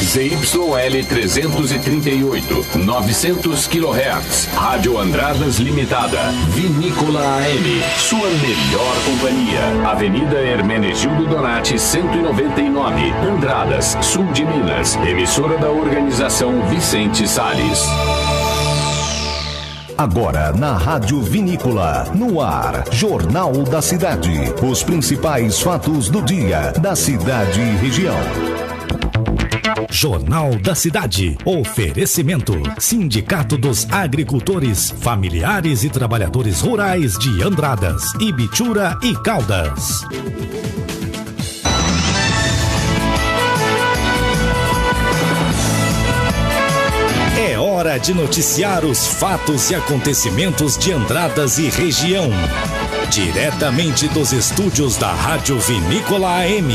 ZYL 338, 900 kHz. Rádio Andradas Limitada. Vinícola AM. Sua melhor companhia. Avenida Hermenegildo Donati, 199. Andradas, sul de Minas. Emissora da Organização Vicente Salles. Agora na Rádio Vinícola, no ar, Jornal da Cidade. Os principais fatos do dia, da cidade e região. Jornal da Cidade. Oferecimento: Sindicato dos Agricultores, Familiares e Trabalhadores Rurais de Andradas, Ibitura e Caldas. É hora de noticiar os fatos e acontecimentos de Andradas e região. Diretamente dos estúdios da Rádio Vinícola AM.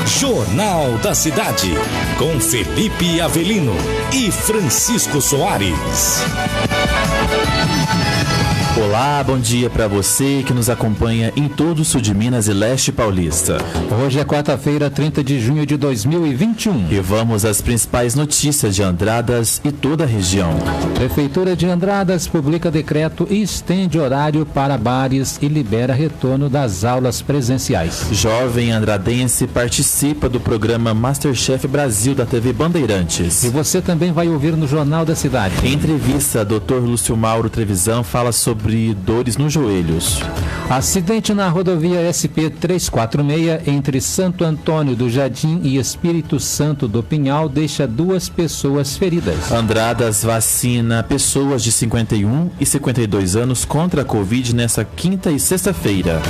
Jornal da Cidade, com Felipe Avelino e Francisco Soares. Olá, bom dia para você que nos acompanha em todo o sul de Minas e leste paulista. Hoje é quarta-feira, 30 de junho de 2021. E vamos às principais notícias de Andradas e toda a região. Prefeitura de Andradas publica decreto e estende horário para bares e libera retorno das aulas presenciais. Jovem andradense participa do programa Masterchef Brasil da TV Bandeirantes. E você também vai ouvir no Jornal da Cidade. Em entrevista, Dr. Lúcio Mauro Trevisan fala sobre dores nos joelhos. Acidente na rodovia SP-346 entre Santo Antônio do Jardim e Espírito Santo do Pinhal deixa 2 pessoas feridas. Andradas vacina pessoas de 51 e 52 anos contra a Covid nesta quinta e sexta-feira.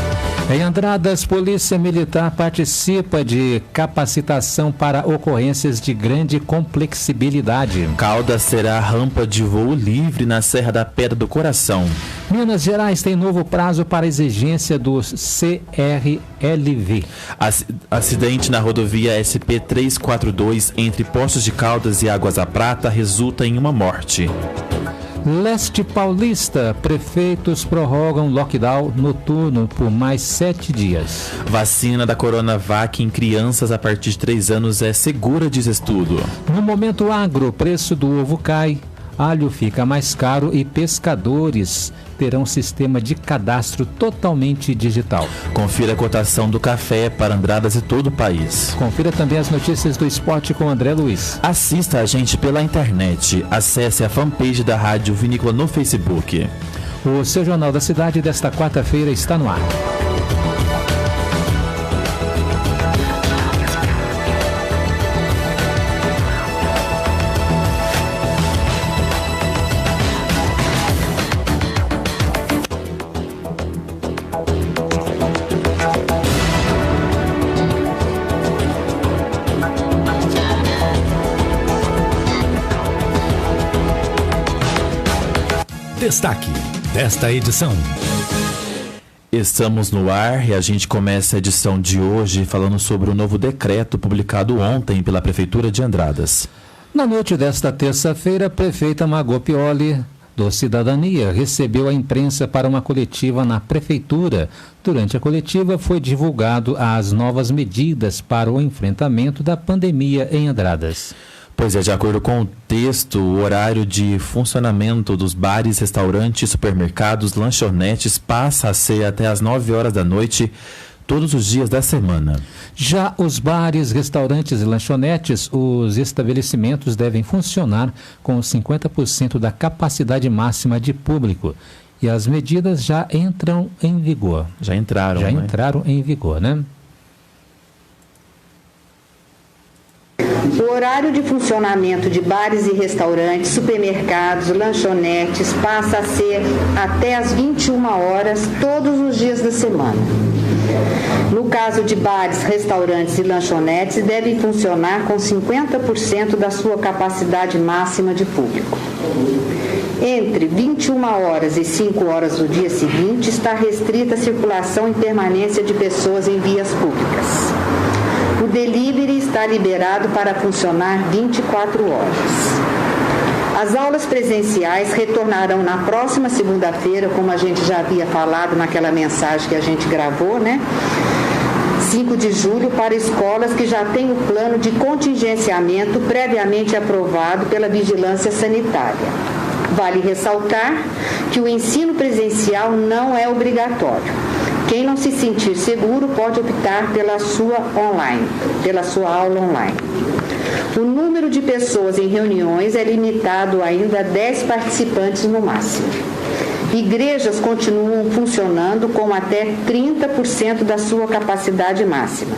Em Andradas, Polícia Militar participa de capacitação para ocorrências de grande complexibilidade. Caldas terá rampa de voo livre na Serra da Pedra do Coração. Minas Gerais tem novo prazo para exigência dos CRLV. Acidente na rodovia SP-342 entre Poços de Caldas e Águas da Prata resulta em uma morte. Leste Paulista, prefeitos prorrogam lockdown noturno por mais 7 dias. Vacina da Coronavac em crianças a partir de 3 anos é segura, diz estudo. No Momento Agro, preço do ovo cai, alho fica mais caro e pescadores terão sistema de cadastro totalmente digital. Confira a cotação do café para Andradas e todo o país. Confira também as notícias do esporte com André Luiz. Assista a gente pela internet. Acesse a fanpage da Rádio Vinícola no Facebook. O seu Jornal da Cidade desta quarta-feira está no ar. Destaque desta edição. Estamos no ar e a gente começa a edição de hoje falando sobre o novo decreto publicado ontem pela Prefeitura de Andradas. Na noite desta terça-feira, a prefeita Margot Pioli, do Cidadania, recebeu a imprensa para uma coletiva na Prefeitura. Durante a coletiva foi divulgado as novas medidas para o enfrentamento da pandemia em Andradas. Pois é, de acordo com o texto, o horário de funcionamento dos bares, restaurantes, supermercados, lanchonetes passa a ser até às 9 horas da noite, todos os dias da semana. Já os bares, restaurantes e lanchonetes, os estabelecimentos devem funcionar com 50% da capacidade máxima de público. E as medidas já entram em vigor. Já entraram, Já entraram em vigor, né? O horário de funcionamento de bares e restaurantes, supermercados, lanchonetes passa a ser até às 21 horas todos os dias da semana. No caso de bares, restaurantes e lanchonetes, devem funcionar com 50% da sua capacidade máxima de público. Entre 21 horas e 5 horas do dia seguinte está restrita a circulação e permanência de pessoas em vias públicas. O delivery está liberado para funcionar 24 horas. As aulas presenciais retornarão na próxima segunda-feira, como a gente já havia falado naquela mensagem que a gente gravou, né? 5 de julho para escolas que já têm o plano de contingenciamento previamente aprovado pela Vigilância Sanitária. Vale ressaltar que o ensino presencial não é obrigatório. Quem não se sentir seguro pode optar pela sua aula online. O número de pessoas em reuniões é limitado ainda a 10 participantes no máximo. Igrejas continuam funcionando com até 30% da sua capacidade máxima.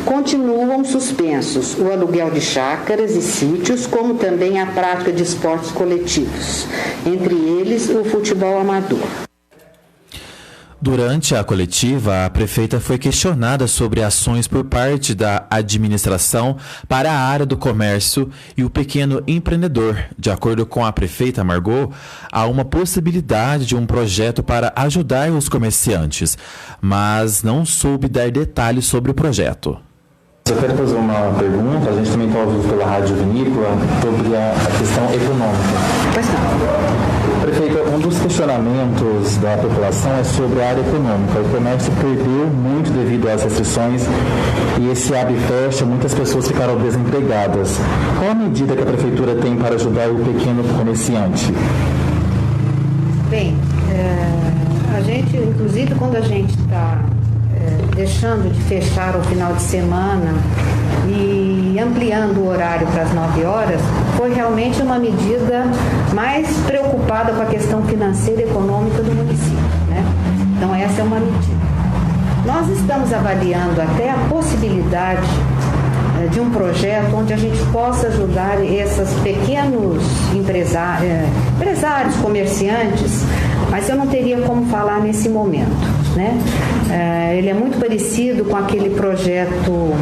Continuam suspensos o aluguel de chácaras e sítios, como também a prática de esportes coletivos, entre eles o futebol amador. Durante a coletiva, a prefeita foi questionada sobre ações por parte da administração para a área do comércio e o pequeno empreendedor. De acordo com a prefeita Margot, há uma possibilidade de um projeto para ajudar os comerciantes, mas não soube dar detalhes sobre o projeto. Eu quero fazer uma pergunta, a gente também está ouvindo pela Rádio Vinícola, sobre a questão econômica. Pois não. Prefeita, um dos questionamentos da população é sobre a área econômica. O comércio perdeu muito devido às restrições e esse abre e fecha, muitas pessoas ficaram desempregadas. Qual a medida que a Prefeitura tem para ajudar o pequeno comerciante? Bem, a gente, inclusive quando a gente está deixando de fechar o final de semana e ampliando o horário para as 9 horas, foi realmente uma medida mais preocupada com a questão financeira e econômica do município, né? Então essa é uma medida. Nós estamos avaliando até a possibilidade de um projeto onde a gente possa ajudar esses pequenos empresários, comerciantes, mas eu não teria como falar nesse momento, né? Ele é muito parecido com aquele projeto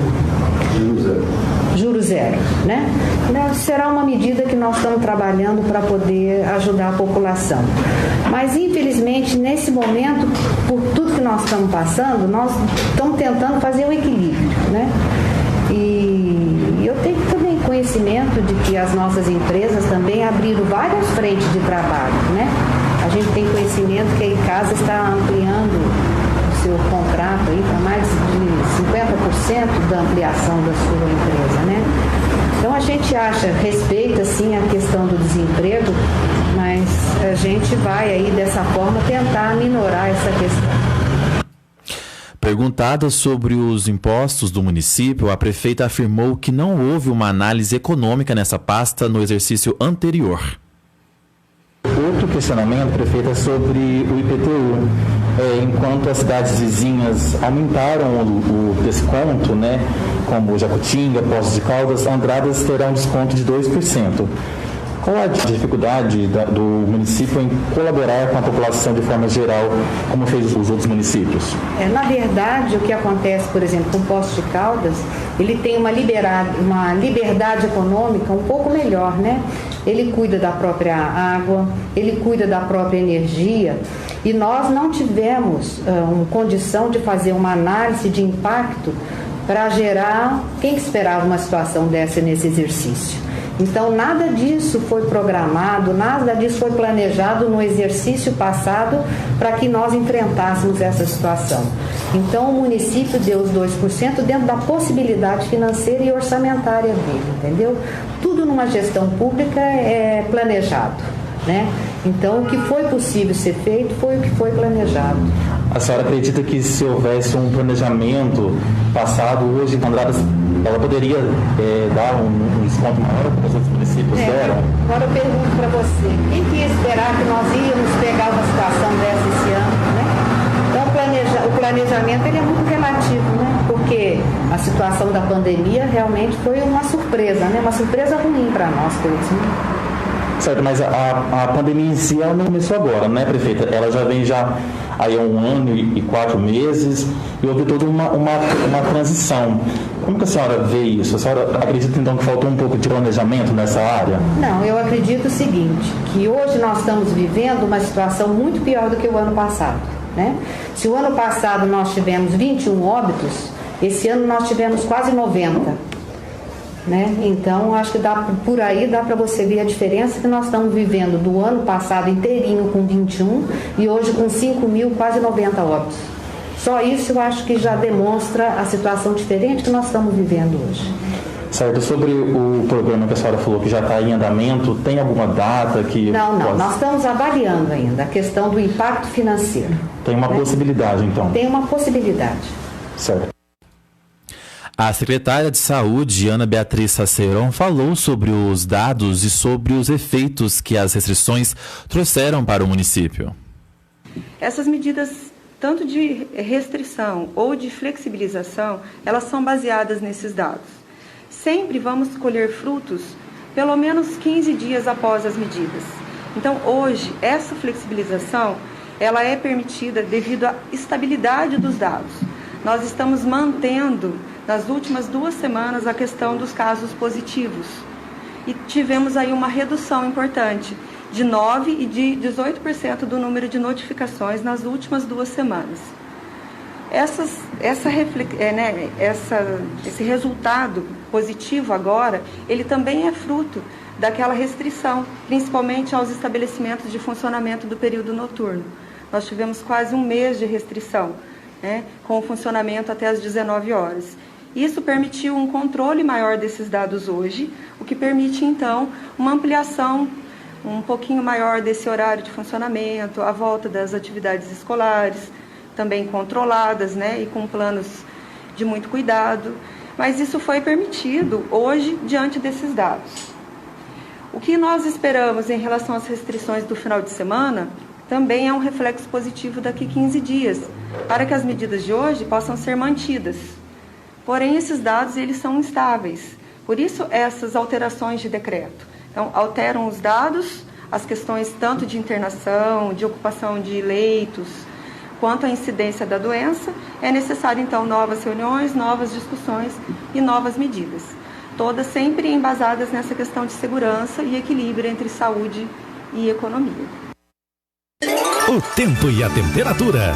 Juro Zero, né? Será uma medida que nós estamos trabalhando para poder ajudar a população. Mas, infelizmente, nesse momento, por tudo que nós estamos passando, nós estamos tentando fazer um equilíbrio, né? E eu tenho também conhecimento de que as nossas empresas também abriram várias frentes de trabalho, né? A gente tem conhecimento que a ICASA está ampliando o seu contrato aí para mais de 50% da ampliação da sua empresa, né? Então a gente respeita sim a questão do desemprego, mas a gente vai aí dessa forma tentar minorar essa questão. Perguntada sobre os impostos do município, a prefeita afirmou que não houve uma análise econômica nessa pasta no exercício anterior. Outro questionamento, prefeita, é sobre o IPTU. Enquanto as cidades vizinhas aumentaram o desconto, né, como Jacutinga, Poços de Caldas, Andradas terá um desconto de 2%. Qual a dificuldade do município em colaborar com a população de forma geral, como fez os outros municípios? Na verdade, o que acontece, por exemplo, com Poços de Caldas, ele tem uma liberdade econômica um pouco melhor, né? Ele cuida da própria água, ele cuida da própria energia, e nós não tivemos condição de fazer uma análise de impacto para gerar. Quem esperava uma situação dessa nesse exercício? Então, nada disso foi programado, nada disso foi planejado no exercício passado para que nós enfrentássemos essa situação. Então, o município deu os 2% dentro da possibilidade financeira e orçamentária dele, entendeu? Tudo numa gestão pública é planejado, né? Então, o que foi possível ser feito foi o que foi planejado. A senhora acredita que se houvesse um planejamento passado hoje, Andradas, ela poderia dar um desconto maior para os outros municípios deram? Agora eu pergunto para você, quem que ia esperar que nós íamos pegar uma situação dessa esse ano, né? Então o planejamento ele é muito relativo, né? Porque a situação da pandemia realmente foi uma surpresa, né? Uma surpresa ruim para nós todos, né? Certo, mas a pandemia em si ela não começou agora, né, prefeita? Ela já vem aí há 1 ano e 4 meses e houve toda uma transição. Como que a senhora vê isso? A senhora acredita então que faltou um pouco de planejamento nessa área? Não, eu acredito o seguinte, que hoje nós estamos vivendo uma situação muito pior do que o ano passado, né? Se o ano passado nós tivemos 21 óbitos, esse ano nós tivemos quase 90. Né? Então, acho que por aí dá para você ver a diferença que nós estamos vivendo do ano passado inteirinho com 21 e hoje com 5.000, quase 90 óbitos. Só isso eu acho que já demonstra a situação diferente que nós estamos vivendo hoje. Certo. Sobre o programa que a senhora falou que já está em andamento, tem alguma data que... Não, nós estamos avaliando ainda a questão do impacto financeiro. Tem uma possibilidade, então? Tem uma possibilidade. Certo. A secretária de Saúde, Ana Beatriz Saceron, falou sobre os dados e sobre os efeitos que as restrições trouxeram para o município. Essas medidas, tanto de restrição ou de flexibilização, elas são baseadas nesses dados. Sempre vamos colher frutos pelo menos 15 dias após as medidas. Então, hoje, essa flexibilização, ela é permitida devido à estabilidade dos dados. Nós estamos mantendo, nas últimas 2 semanas, a questão dos casos positivos. E tivemos aí uma redução importante, de 9% e de 18% do número de notificações nas últimas 2 semanas. Esse resultado positivo agora, ele também é fruto daquela restrição, principalmente aos estabelecimentos de funcionamento do período noturno. Nós tivemos quase 1 mês de restrição, com o funcionamento até as 19 horas. Isso permitiu um controle maior desses dados hoje, o que permite, então, uma ampliação um pouquinho maior desse horário de funcionamento, a volta das atividades escolares, também controladas, e com planos de muito cuidado. Mas isso foi permitido hoje diante desses dados. O que nós esperamos em relação às restrições do final de semana também é um reflexo positivo daqui 15 dias, para que as medidas de hoje possam ser mantidas. Porém, esses dados eles são instáveis. Por isso, essas alterações de decreto. Então, alteram os dados, as questões tanto de internação, de ocupação de leitos, quanto à incidência da doença, é necessário, então, novas reuniões, novas discussões e novas medidas. Todas sempre embasadas nessa questão de segurança e equilíbrio entre saúde e economia. O tempo e a temperatura.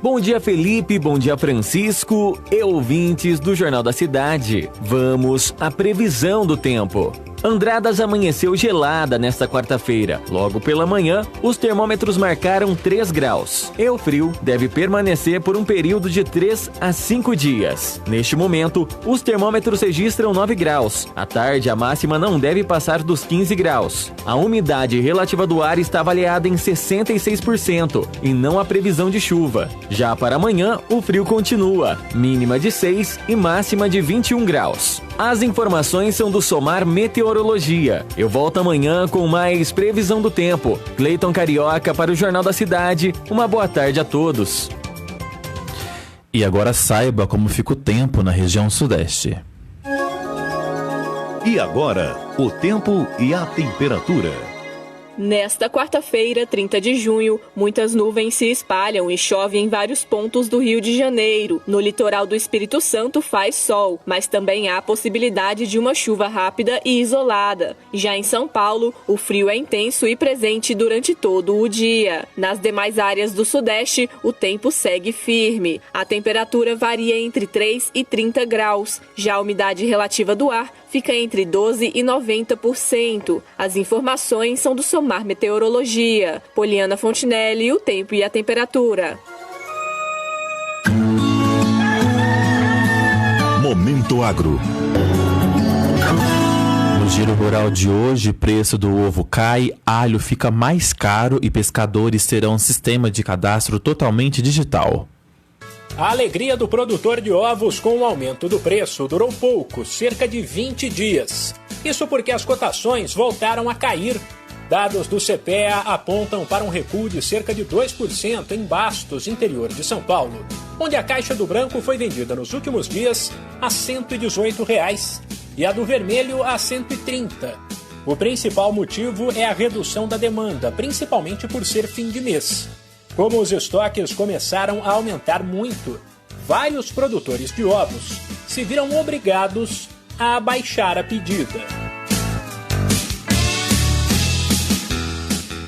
Bom dia, Felipe. Bom dia, Francisco e ouvintes do Jornal da Cidade. Vamos à previsão do tempo. Andradas amanheceu gelada nesta quarta-feira. Logo pela manhã, os termômetros marcaram 3 graus. E o frio deve permanecer por um período de 3 a 5 dias. Neste momento, os termômetros registram 9 graus. À tarde, a máxima não deve passar dos 15 graus. A umidade relativa do ar está avaliada em 66% e não há previsão de chuva. Já para amanhã, o frio continua. Mínima de 6 e máxima de 21 graus. As informações são do Somar Meteorologia. Eu volto amanhã com mais previsão do tempo. Cleiton Carioca para o Jornal da Cidade. Uma boa tarde a todos. E agora saiba como fica o tempo na região sudeste. E agora, o tempo e a temperatura. Nesta quarta-feira, 30 de junho, muitas nuvens se espalham e chove em vários pontos do Rio de Janeiro. No litoral do Espírito Santo faz sol, mas também há possibilidade de uma chuva rápida e isolada. Já em São Paulo, o frio é intenso e presente durante todo o dia. Nas demais áreas do Sudeste, o tempo segue firme. A temperatura varia entre 3 e 30 graus. Já a umidade relativa do ar fica entre 12% e 90%. As informações são do Somar Meteorologia. Poliana Fontinelli, o tempo e a temperatura. Momento Agro. No Giro Rural de hoje, preço do ovo cai, alho fica mais caro e pescadores terão um sistema de cadastro totalmente digital. A alegria do produtor de ovos com o aumento do preço durou pouco, cerca de 20 dias. Isso porque as cotações voltaram a cair. Dados do CPEA apontam para um recuo de cerca de 2% em Bastos, interior de São Paulo, onde a caixa do branco foi vendida nos últimos dias a R$ 118 e a do vermelho a R$ 130. O principal motivo é a redução da demanda, principalmente por ser fim de mês. Como os estoques começaram a aumentar muito, vários produtores de ovos se viram obrigados a abaixar a pedida.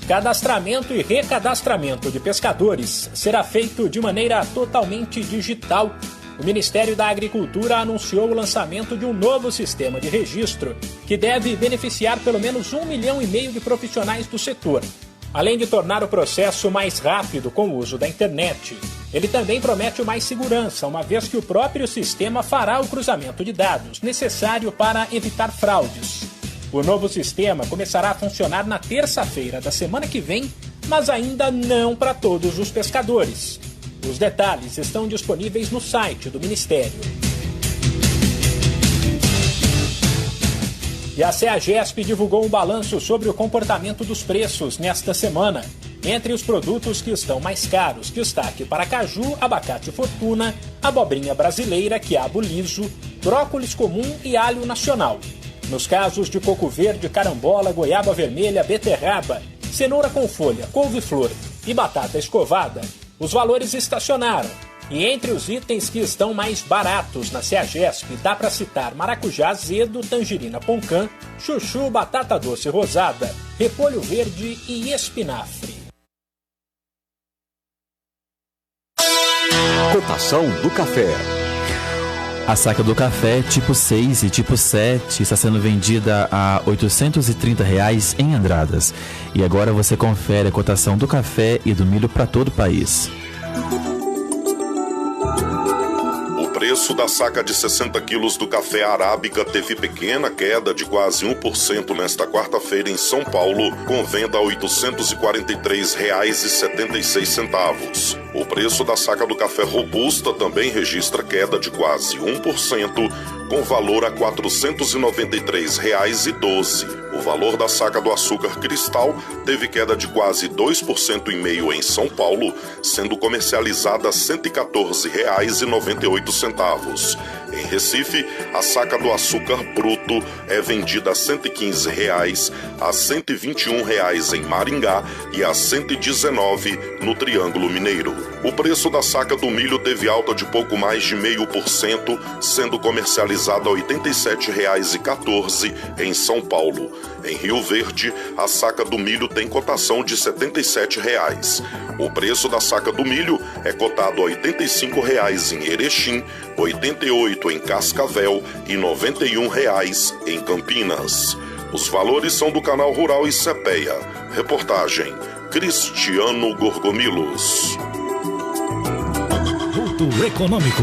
Cadastramento e recadastramento de pescadores será feito de maneira totalmente digital. O Ministério da Agricultura anunciou o lançamento de um novo sistema de registro que deve beneficiar pelo menos 1,5 milhão de profissionais do setor. além de tornar o processo mais rápido com o uso da internet. Ele também promete mais segurança, uma vez que o próprio sistema fará o cruzamento de dados necessário para evitar fraudes. O novo sistema começará a funcionar na terça-feira da semana que vem, mas ainda não para todos os pescadores. Os detalhes estão disponíveis no site do Ministério. E a CEAGESP divulgou um balanço sobre o comportamento dos preços nesta semana. Entre os produtos que estão mais caros, destaque para caju, abacate fortuna, abobrinha brasileira, quiabo liso, brócolis comum e alho nacional. Nos casos de coco verde, carambola, goiaba vermelha, beterraba, cenoura com folha, couve-flor e batata escovada, os valores estacionaram. E entre os itens que estão mais baratos na CEAGESP, dá para citar maracujá azedo, tangerina poncã, chuchu, batata doce rosada, repolho verde e espinafre. Cotação do café. A saca do café tipo 6 e tipo 7 está sendo vendida a R$ 830 em Andradas. E agora você confere a cotação do café e do milho para todo o país. O preço da saca de 60 quilos do café arábica teve pequena queda de quase 1% nesta quarta-feira em São Paulo, com venda a R$ 843,76. O preço da saca do café robusta também registra queda de quase 1%, com valor a R$ 493,12. O valor da saca do açúcar cristal teve queda de quase 2,5% em São Paulo, sendo comercializada a R$ 114,98. Em Recife, a saca do açúcar bruto é vendida a R$ 115, a R$ 121 em Maringá e a R$ 119 no Triângulo Mineiro. O preço da saca do milho teve alta de pouco mais de 0,5%, sendo comercializada a R$ 87,14 em São Paulo. Em Rio Verde, a saca do milho tem cotação de R$ 77. O preço da saca do milho é cotado a R$ 85 em Erechim, R$ 88 em Cascavel e R$ 91 em Campinas. Os valores são do Canal Rural e CPEA. Reportagem Cristiano Gorgomilos. Ponto econômico.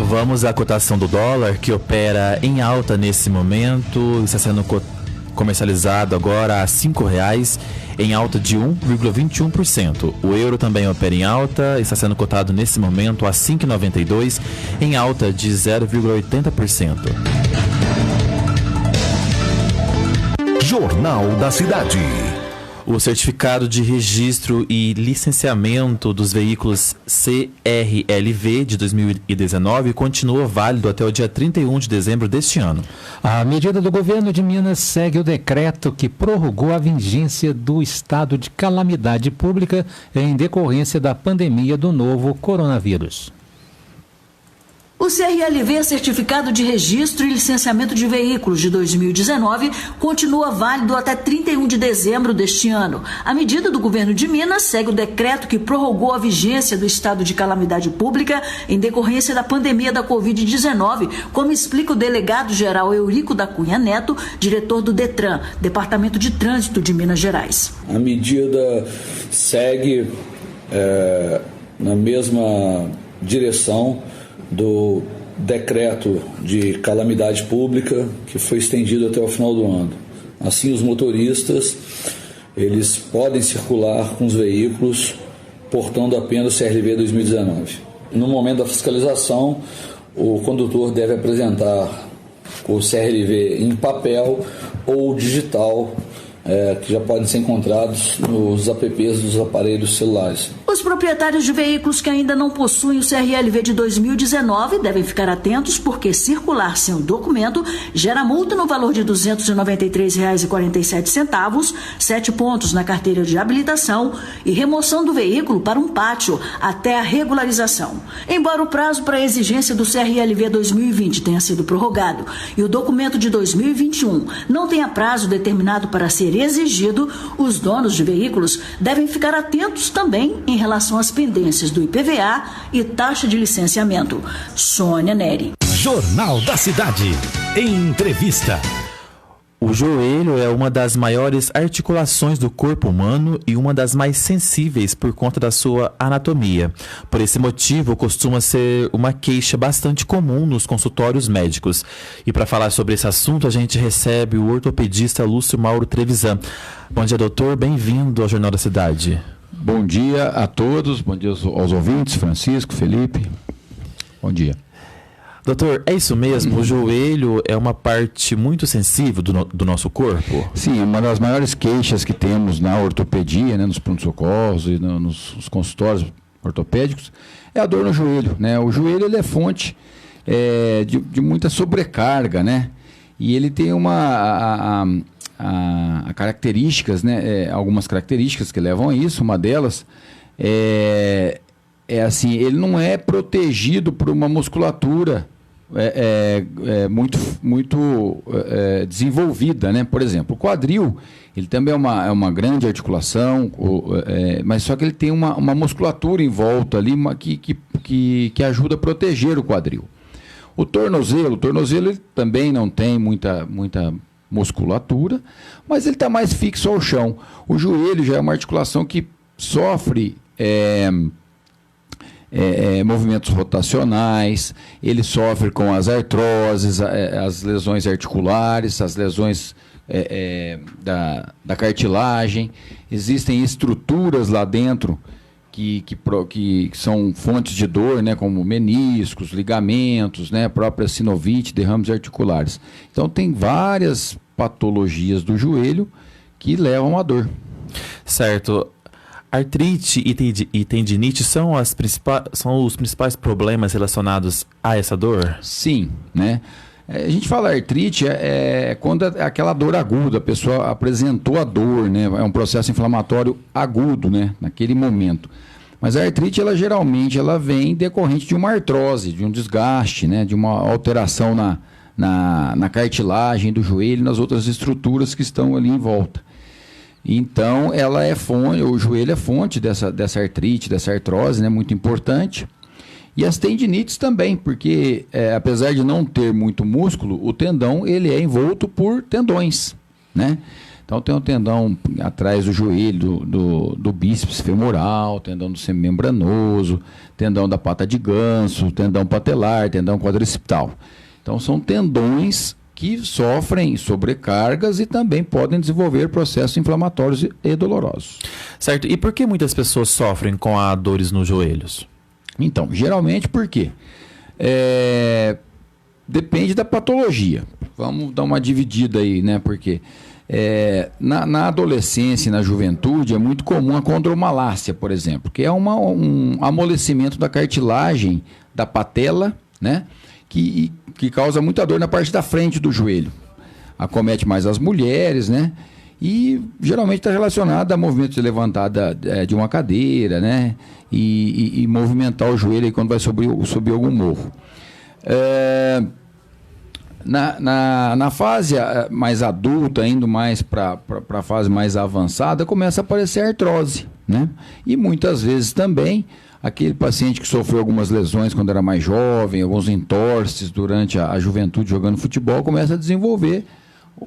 Vamos à cotação do dólar, que opera em alta nesse momento, está sendo comercializado agora a R$ 5,00, em alta de 1,21%. O euro também opera em alta, está sendo cotado nesse momento a R$ 5,92, em alta de 0,80%. Jornal da Cidade. O certificado de registro e licenciamento dos veículos CRLV de 2019 continua válido até o dia 31 de dezembro deste ano. A medida do governo de Minas segue o decreto que prorrogou a vigência do estado de calamidade pública em decorrência da pandemia do novo coronavírus. O CRLV, Certificado de Registro e Licenciamento de Veículos de 2019, continua válido até 31 de dezembro deste ano. A medida do governo de Minas segue o decreto que prorrogou a vigência do estado de calamidade pública em decorrência da pandemia da Covid-19, como explica o delegado-geral Eurico da Cunha Neto, diretor do DETRAN, Departamento de Trânsito de Minas Gerais. A medida segue na mesma direção do decreto de calamidade pública que foi estendido até o final do ano. Assim, os motoristas eles podem circular com os veículos portando apenas o CRLV 2019. No momento da fiscalização, o condutor deve apresentar o CRLV em papel ou digital, que já podem ser encontrados nos apps dos aparelhos celulares. Os proprietários de veículos que ainda não possuem o CRLV de 2019 devem ficar atentos, porque circular sem o documento gera multa no valor de R$ 293,47, 7 pontos na carteira de habilitação e remoção do veículo para um pátio até a regularização. Embora o prazo para a exigência do CRLV 2020 tenha sido prorrogado e o documento de 2021 não tenha prazo determinado para ser exigido, os donos de veículos devem ficar atentos também em relação às pendências do IPVA e taxa de licenciamento. Sônia Neri. Jornal da Cidade. Entrevista. O joelho é uma das maiores articulações do corpo humano e uma das mais sensíveis por conta da sua anatomia. Por esse motivo, costuma ser uma queixa bastante comum nos consultórios médicos. E para falar sobre esse assunto, a gente recebe o ortopedista Lúcio Mauro Trevisan. Bom dia, doutor. Bem-vindo ao Jornal da Cidade. Bom dia a todos, bom dia aos ouvintes, Francisco, Felipe. Bom dia. Doutor, é isso mesmo? O joelho é uma parte muito sensível do nosso corpo? Sim, uma das maiores queixas que temos na ortopedia, né, nos pronto-socorros e nos consultórios ortopédicos, é a dor no joelho, né? O joelho ele é fonte de muita sobrecarga, né? E ele tem características, né? Algumas características que levam a isso. Uma delas é assim, ele não é protegido por uma musculatura muito desenvolvida, né? Por exemplo, o quadril, ele também é uma grande articulação, mas só que ele tem uma musculatura em volta ali que ajuda a proteger o quadril. O tornozelo ele também não tem muita musculatura, mas ele está mais fixo ao chão. O joelho já é uma articulação que sofre movimentos rotacionais, ele sofre com as artroses, as lesões articulares, as lesões da cartilagem. Existem estruturas lá dentro que são fontes de dor, né, como meniscos, ligamentos, né, própria sinovite, derrames articulares. Então tem várias patologias do joelho que levam à dor. Certo. Artrite e tendinite são os principais problemas relacionados a essa dor? Sim, né? A gente fala artrite quando é aquela dor aguda, a pessoa apresentou a dor, né? É um processo inflamatório agudo, né? Naquele momento. Mas a artrite, geralmente, vem decorrente de uma artrose, de um desgaste, né? De uma alteração na cartilagem do joelho e nas outras estruturas que estão ali em volta. Então, o joelho é fonte dessa artrite, dessa artrose, né? Muito importante. E as tendinites também, porque apesar de não ter muito músculo, o tendão ele é envolto por tendões, né? Então tem um tendão atrás do joelho, do bíceps femoral, tendão do semimembranoso, tendão da pata de ganso, tendão patelar, tendão quadricipital. Então são tendões que sofrem sobrecargas e também podem desenvolver processos inflamatórios e dolorosos. Certo. E por que muitas pessoas sofrem com dores nos joelhos? Então, geralmente por quê? Depende da patologia. Vamos dar uma dividida aí, né? Porque na adolescência e na juventude é muito comum a condromalácia, por exemplo, que é um amolecimento da cartilagem da patela, né? Que causa muita dor na parte da frente do joelho. Acomete mais as mulheres, né? E geralmente está relacionado a movimento de levantada de uma cadeira, né? E movimentar o joelho aí quando vai subir algum morro. Na fase mais adulta, indo mais para a fase mais avançada, começa a aparecer artrose, né? E muitas vezes também aquele paciente que sofreu algumas lesões quando era mais jovem, alguns entorses durante a juventude jogando futebol, começa a desenvolver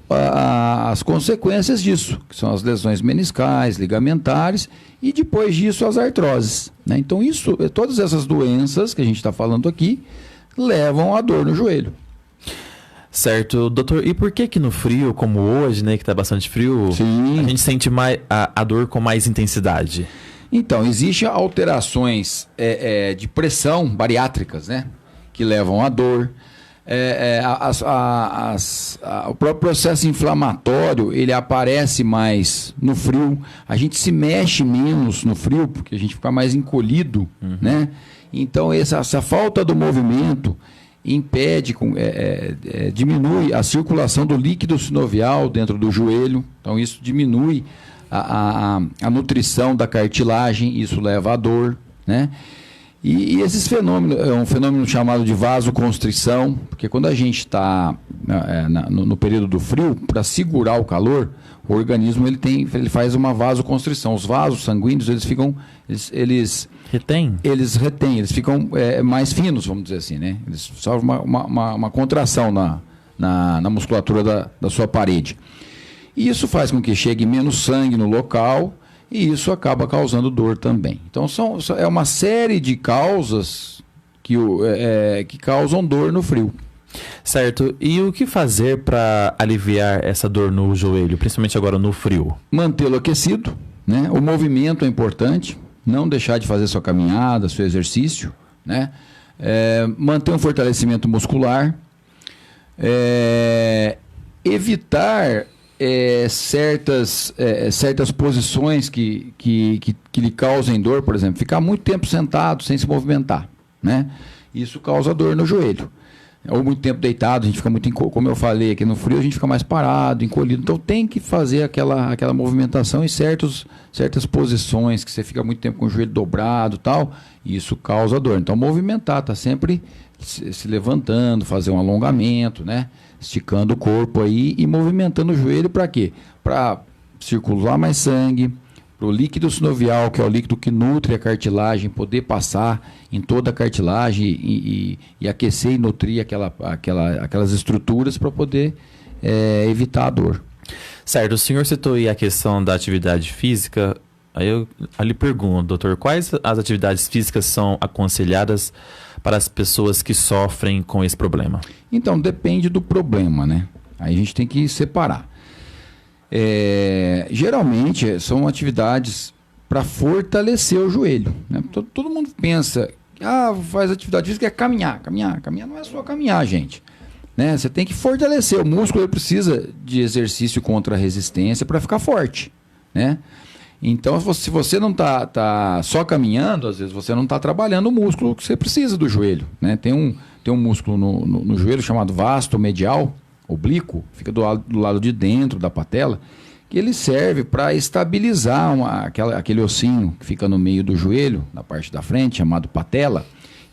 as consequências disso, que são as lesões meniscais, ligamentares e depois disso as artroses, né? Então todas essas doenças que a gente está falando aqui levam à dor no joelho. Certo, doutor, e por que no frio, como hoje, né, que está bastante frio, sim, a gente sente a dor com mais intensidade? Então, existem alterações de pressão bariátricas, né, que levam à dor. O próprio processo inflamatório, ele aparece mais no frio. A gente se mexe menos no frio, porque a gente fica mais encolhido, né? Então, essa falta do movimento impede, diminui a circulação do líquido sinovial dentro do joelho. Então, isso diminui a nutrição da cartilagem, isso leva à dor, né? E esses fenômenos, é um fenômeno chamado de vasoconstrição, porque quando a gente está no período do frio, para segurar o calor, o organismo ele faz uma vasoconstrição. Os vasos sanguíneos, eles retêm, eles ficam mais finos, vamos dizer assim, né? Eles sofrem uma contração na musculatura da sua parede. E isso faz com que chegue menos sangue no local e isso acaba causando dor também. Então é uma série de causas que causam dor no frio. Certo. E o que fazer para aliviar essa dor no joelho, principalmente agora no frio? Mantê-lo aquecido, né? O movimento é importante, não deixar de fazer sua caminhada, seu exercício, né? Manter um fortalecimento muscular, evitar certas posições que lhe causem dor, por exemplo, ficar muito tempo sentado sem se movimentar, né? Isso causa dor no joelho. Ou muito tempo deitado, a gente fica muito, como eu falei aqui no frio, a gente fica mais parado, encolhido. Então tem que fazer aquela movimentação em certas posições, que você fica muito tempo com o joelho dobrado e tal, e isso causa dor. Então movimentar, tá sempre se levantando, fazer um alongamento, né? Esticando o corpo aí e movimentando o joelho para quê? Para circular mais sangue, para o líquido sinovial, que é o líquido que nutre a cartilagem, poder passar em toda a cartilagem e aquecer e nutrir aquelas estruturas para poder evitar a dor. Certo, o senhor citou aí a questão da atividade física. Aí eu lhe pergunto, doutor, quais as atividades físicas são aconselhadas para as pessoas que sofrem com esse problema? Então, depende do problema, né? Aí a gente tem que separar. Geralmente são atividades para fortalecer o joelho, né? Todo mundo pensa, faz atividade física, é caminhar. Caminhar não é só caminhar, gente, né? Você tem que fortalecer o músculo, ele precisa de exercício contra a resistência para ficar forte, né? Então, se você não tá só caminhando, às vezes você não está trabalhando o músculo que você precisa do joelho, né? Tem um músculo no joelho chamado vasto medial, oblíquo, fica do lado de dentro da patela, que ele serve para estabilizar aquele ossinho que fica no meio do joelho, na parte da frente, chamado patela.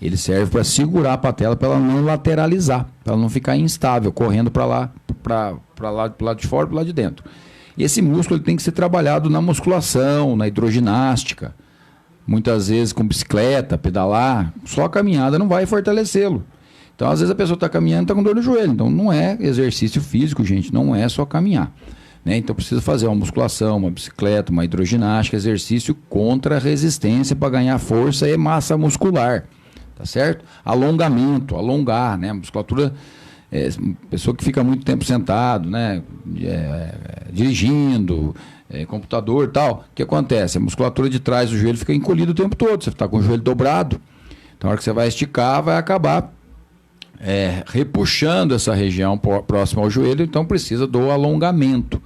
Ele serve para segurar a patela, para ela não lateralizar, para ela não ficar instável, correndo para lá, para o lado de fora e para o lado de dentro. E esse músculo ele tem que ser trabalhado na musculação, na hidroginástica, muitas vezes com bicicleta, pedalar, só a caminhada não vai fortalecê-lo. Então, às vezes a pessoa está caminhando e está com dor no joelho. Então, não é exercício físico, gente, não é só caminhar, né? Então, precisa fazer uma musculação, uma bicicleta, uma hidroginástica, exercício contra a resistência para ganhar força e massa muscular, tá certo? Alongamento, alongar, né? A musculatura, pessoa que fica muito tempo sentado, né? Dirigindo, computador e tal, o que acontece? A musculatura de trás do joelho fica encolhida o tempo todo, você está com o joelho dobrado. Então, na hora que você vai esticar, vai acabar repuxando essa região próxima ao joelho, então precisa do alongamento.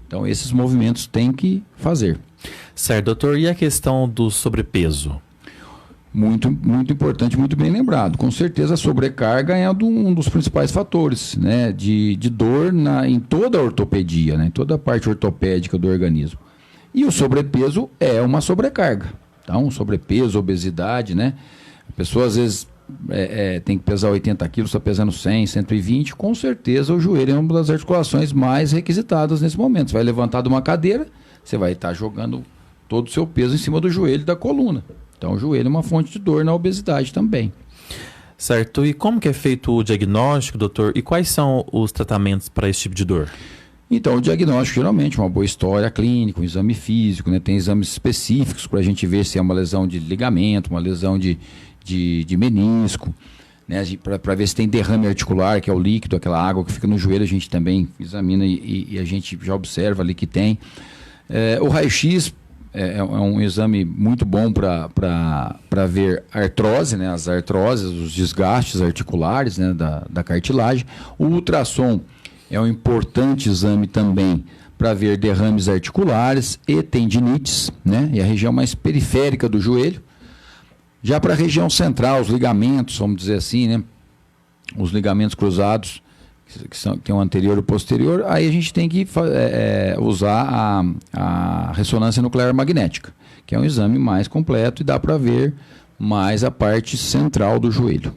Então esses movimentos tem que fazer. Certo, doutor, e a questão do sobrepeso? Muito, muito importante, muito bem lembrado. Com certeza a sobrecarga é um dos principais fatores, né, de dor em toda a ortopedia, né, em toda a parte ortopédica do organismo. E o sobrepeso é uma sobrecarga. Então, sobrepeso, obesidade, né? A pessoa às vezes tem que pesar 80 quilos, está pesando 100, 120, com certeza o joelho é uma das articulações mais requisitadas nesse momento. Você vai levantar de uma cadeira, você vai estar jogando todo o seu peso em cima do joelho e da coluna. Então o joelho é uma fonte de dor na obesidade também. Certo, e como que é feito o diagnóstico, doutor? E quais são os tratamentos para esse tipo de dor? Então, o diagnóstico geralmente uma boa história clínica, um exame físico, né? Tem exames específicos para a gente ver se é uma lesão de ligamento, uma lesão de menisco, né? Para ver se tem derrame articular, que é o líquido, aquela água que fica no joelho, a gente também examina e a gente já observa ali que tem. O raio-x é um exame muito bom para ver artrose, né? As artroses, os desgastes articulares, né? da cartilagem. O ultrassom é um importante exame também para ver derrames articulares e tendinites, né? E a região mais periférica do joelho. Já para a região central, os ligamentos, vamos dizer assim, né? Os ligamentos cruzados, que tem um anterior e o posterior, aí a gente tem que usar a ressonância nuclear magnética, que é um exame mais completo e dá para ver mais a parte central do joelho.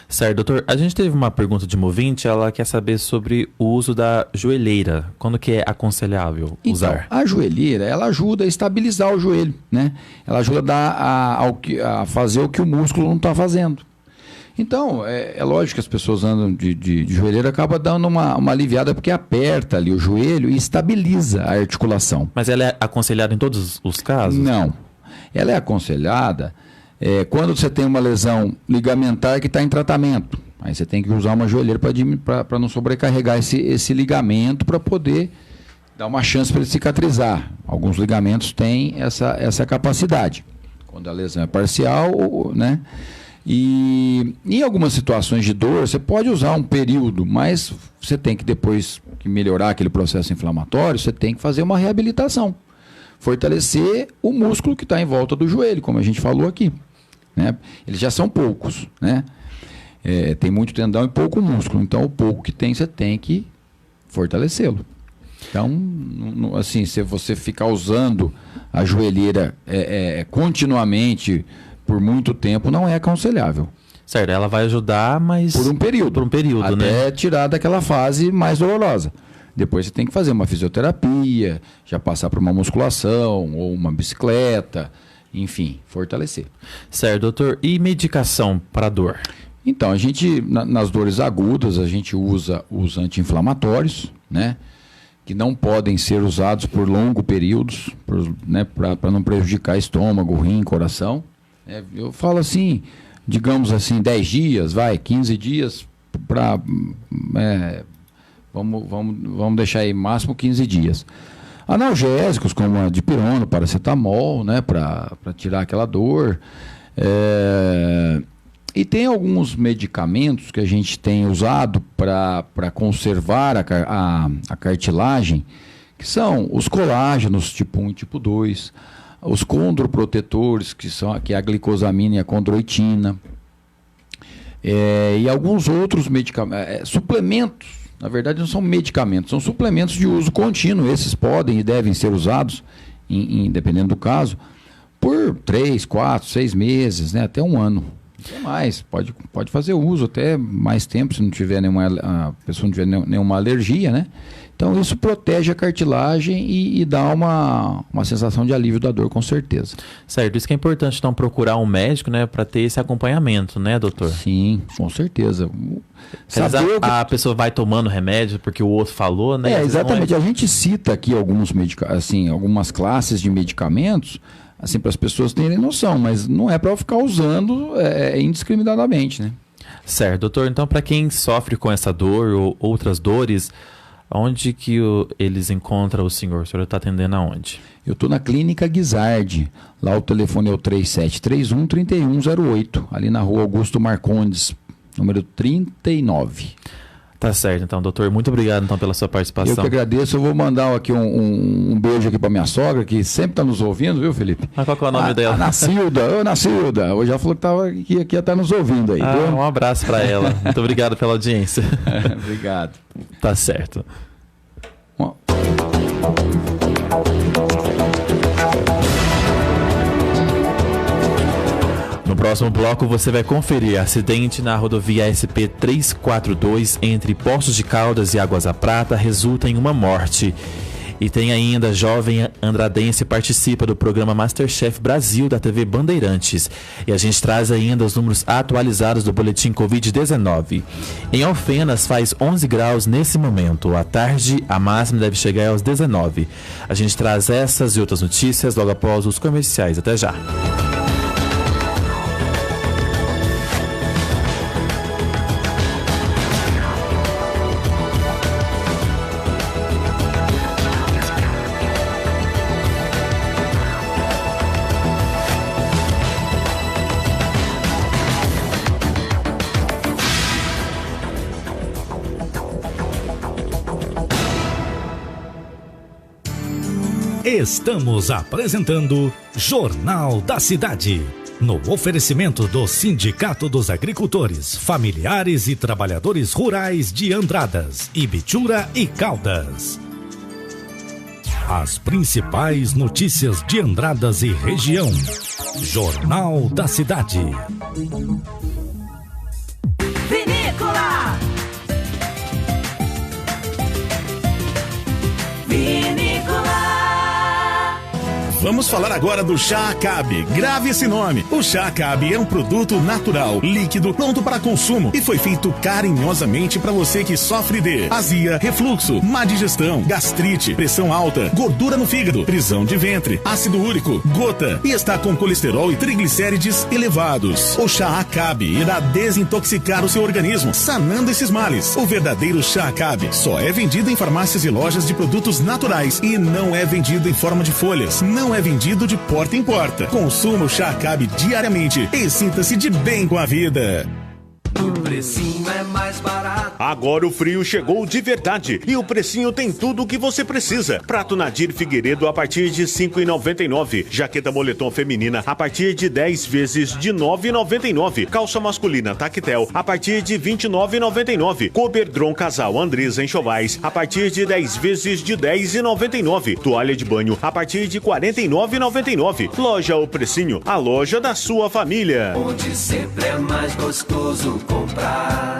Certo, doutor. A gente teve uma pergunta de uma ouvinte, ela quer saber sobre o uso da joelheira. Quando que é aconselhável usar? Então, a joelheira, ela ajuda a estabilizar o joelho, né? Ela ajuda a fazer o que o músculo não está fazendo. Então, é lógico que as pessoas andam de joelheira, acaba dando uma aliviada, porque aperta ali o joelho e estabiliza a articulação. Mas ela é aconselhada em todos os casos? Não. Ela é aconselhada quando você tem uma lesão ligamentar que está em tratamento. Aí você tem que usar uma joelheira para não sobrecarregar esse ligamento, para poder dar uma chance para ele cicatrizar. Alguns ligamentos têm essa capacidade. Quando a lesão é parcial, né? E em algumas situações de dor, você pode usar um período, mas você tem que, depois que melhorar aquele processo inflamatório, você tem que fazer uma reabilitação. Fortalecer o músculo que está em volta do joelho, como a gente falou aqui, né? Eles já são poucos, né? Tem muito tendão e pouco músculo. Então, o pouco que tem, você tem que fortalecê-lo. Então, assim, se você ficar usando a joelheira continuamente por muito tempo, não é aconselhável. Certo, ela vai ajudar, mas... Por um período, até, né? Até tirar daquela fase mais dolorosa. Depois você tem que fazer uma fisioterapia, já passar por uma musculação ou uma bicicleta, enfim, fortalecer. Certo, doutor. E medicação para dor? Então, a gente, nas dores agudas, a gente usa os anti-inflamatórios, né? Que não podem ser usados por longos períodos, né? Para não prejudicar estômago, rim, coração. Eu falo assim, digamos assim, 10 dias, 15 dias, vamos deixar aí máximo 15 dias. Analgésicos como a dipirona, paracetamol, né, para tirar aquela dor. E tem alguns medicamentos que a gente tem usado para conservar a cartilagem, que são os colágenos tipo 1 e tipo 2, os condroprotetores, que é a glicosamina e a condroitina, e alguns outros medicamentos, suplementos. Na verdade, não são medicamentos, são suplementos de uso contínuo. Esses podem e devem ser usados, dependendo do caso, por 3, 4, 6 meses, né, até um ano. Até mais, pode fazer uso até mais tempo, se não tiver a pessoa não tiver nenhuma alergia, né? Então isso protege a cartilagem e dá uma sensação de alívio da dor, com certeza. Certo, isso que é importante, então, procurar um médico, né, para ter esse acompanhamento, né, doutor? Sim, com certeza. A pessoa vai tomando remédio porque o outro falou, né? Exatamente. A gente cita aqui algumas classes de medicamentos, assim, para as pessoas terem noção, mas não é para ficar usando indiscriminadamente, né? Certo, doutor. Então, para quem sofre com essa dor ou outras dores, onde que eles encontram o senhor? O senhor está atendendo aonde? Eu estou na Clínica Guizardi. Lá o telefone é o 3731-3108, ali na rua Augusto Marcondes, número 39. Tá certo, então, doutor. Muito obrigado, então, pela sua participação. Eu que agradeço. Eu vou mandar aqui um beijo aqui para minha sogra, que sempre está nos ouvindo, viu, Felipe? Mas qual que é o nome dela? Nacilda. Ô, Nacilda. Hoje já falou que ia estar nos ouvindo aí. Um abraço para ela. Muito obrigado pela audiência. Obrigado. Tá certo. No próximo bloco você vai conferir acidente na rodovia SP-342 entre Poços de Caldas e Águas da Prata resulta em uma morte. E tem ainda jovem andradense participa do programa MasterChef Brasil da TV Bandeirantes. E a gente traz ainda os números atualizados do boletim Covid-19. Em Alfenas faz 11 graus nesse momento. À tarde a máxima deve chegar aos 19. A gente traz essas e outras notícias logo após os comerciais. Até já. Estamos apresentando Jornal da Cidade, no oferecimento do Sindicato dos Agricultores, Familiares e Trabalhadores Rurais de Andradas, Ibitura e Caldas. As principais notícias de Andradas e região. Jornal da Cidade. Vinícola! Vamos falar agora do Chá Acabe. Grave esse nome. O Chá Acabe é um produto natural, líquido, pronto para consumo e foi feito carinhosamente para você que sofre de azia, refluxo, má digestão, gastrite, pressão alta, gordura no fígado, prisão de ventre, ácido úrico, gota e está com colesterol e triglicérides elevados. O Chá Acabe irá desintoxicar o seu organismo, sanando esses males. O verdadeiro Chá Acabe só é vendido em farmácias e lojas de produtos naturais e não é vendido em forma de folhas. Não é vendido de porta em porta. Consuma o Chá Acabe diariamente e sinta-se de bem com a vida. O precinho é mais barato. Agora o frio chegou de verdade e o precinho tem tudo o que você precisa. Prato Nadir Figueiredo a partir de R$ 5,99. Jaqueta moletom feminina a partir de 10 vezes de R$ 9,99. Calça masculina Tactel a partir de R$ 29,99. Coberdron Casal Andresa Enxovais a partir de 10 vezes de R$ 10,99. Toalha de banho a partir de R$ 49,99. Loja O Precinho, a loja da sua família. Onde sempre é mais gostoso comprar.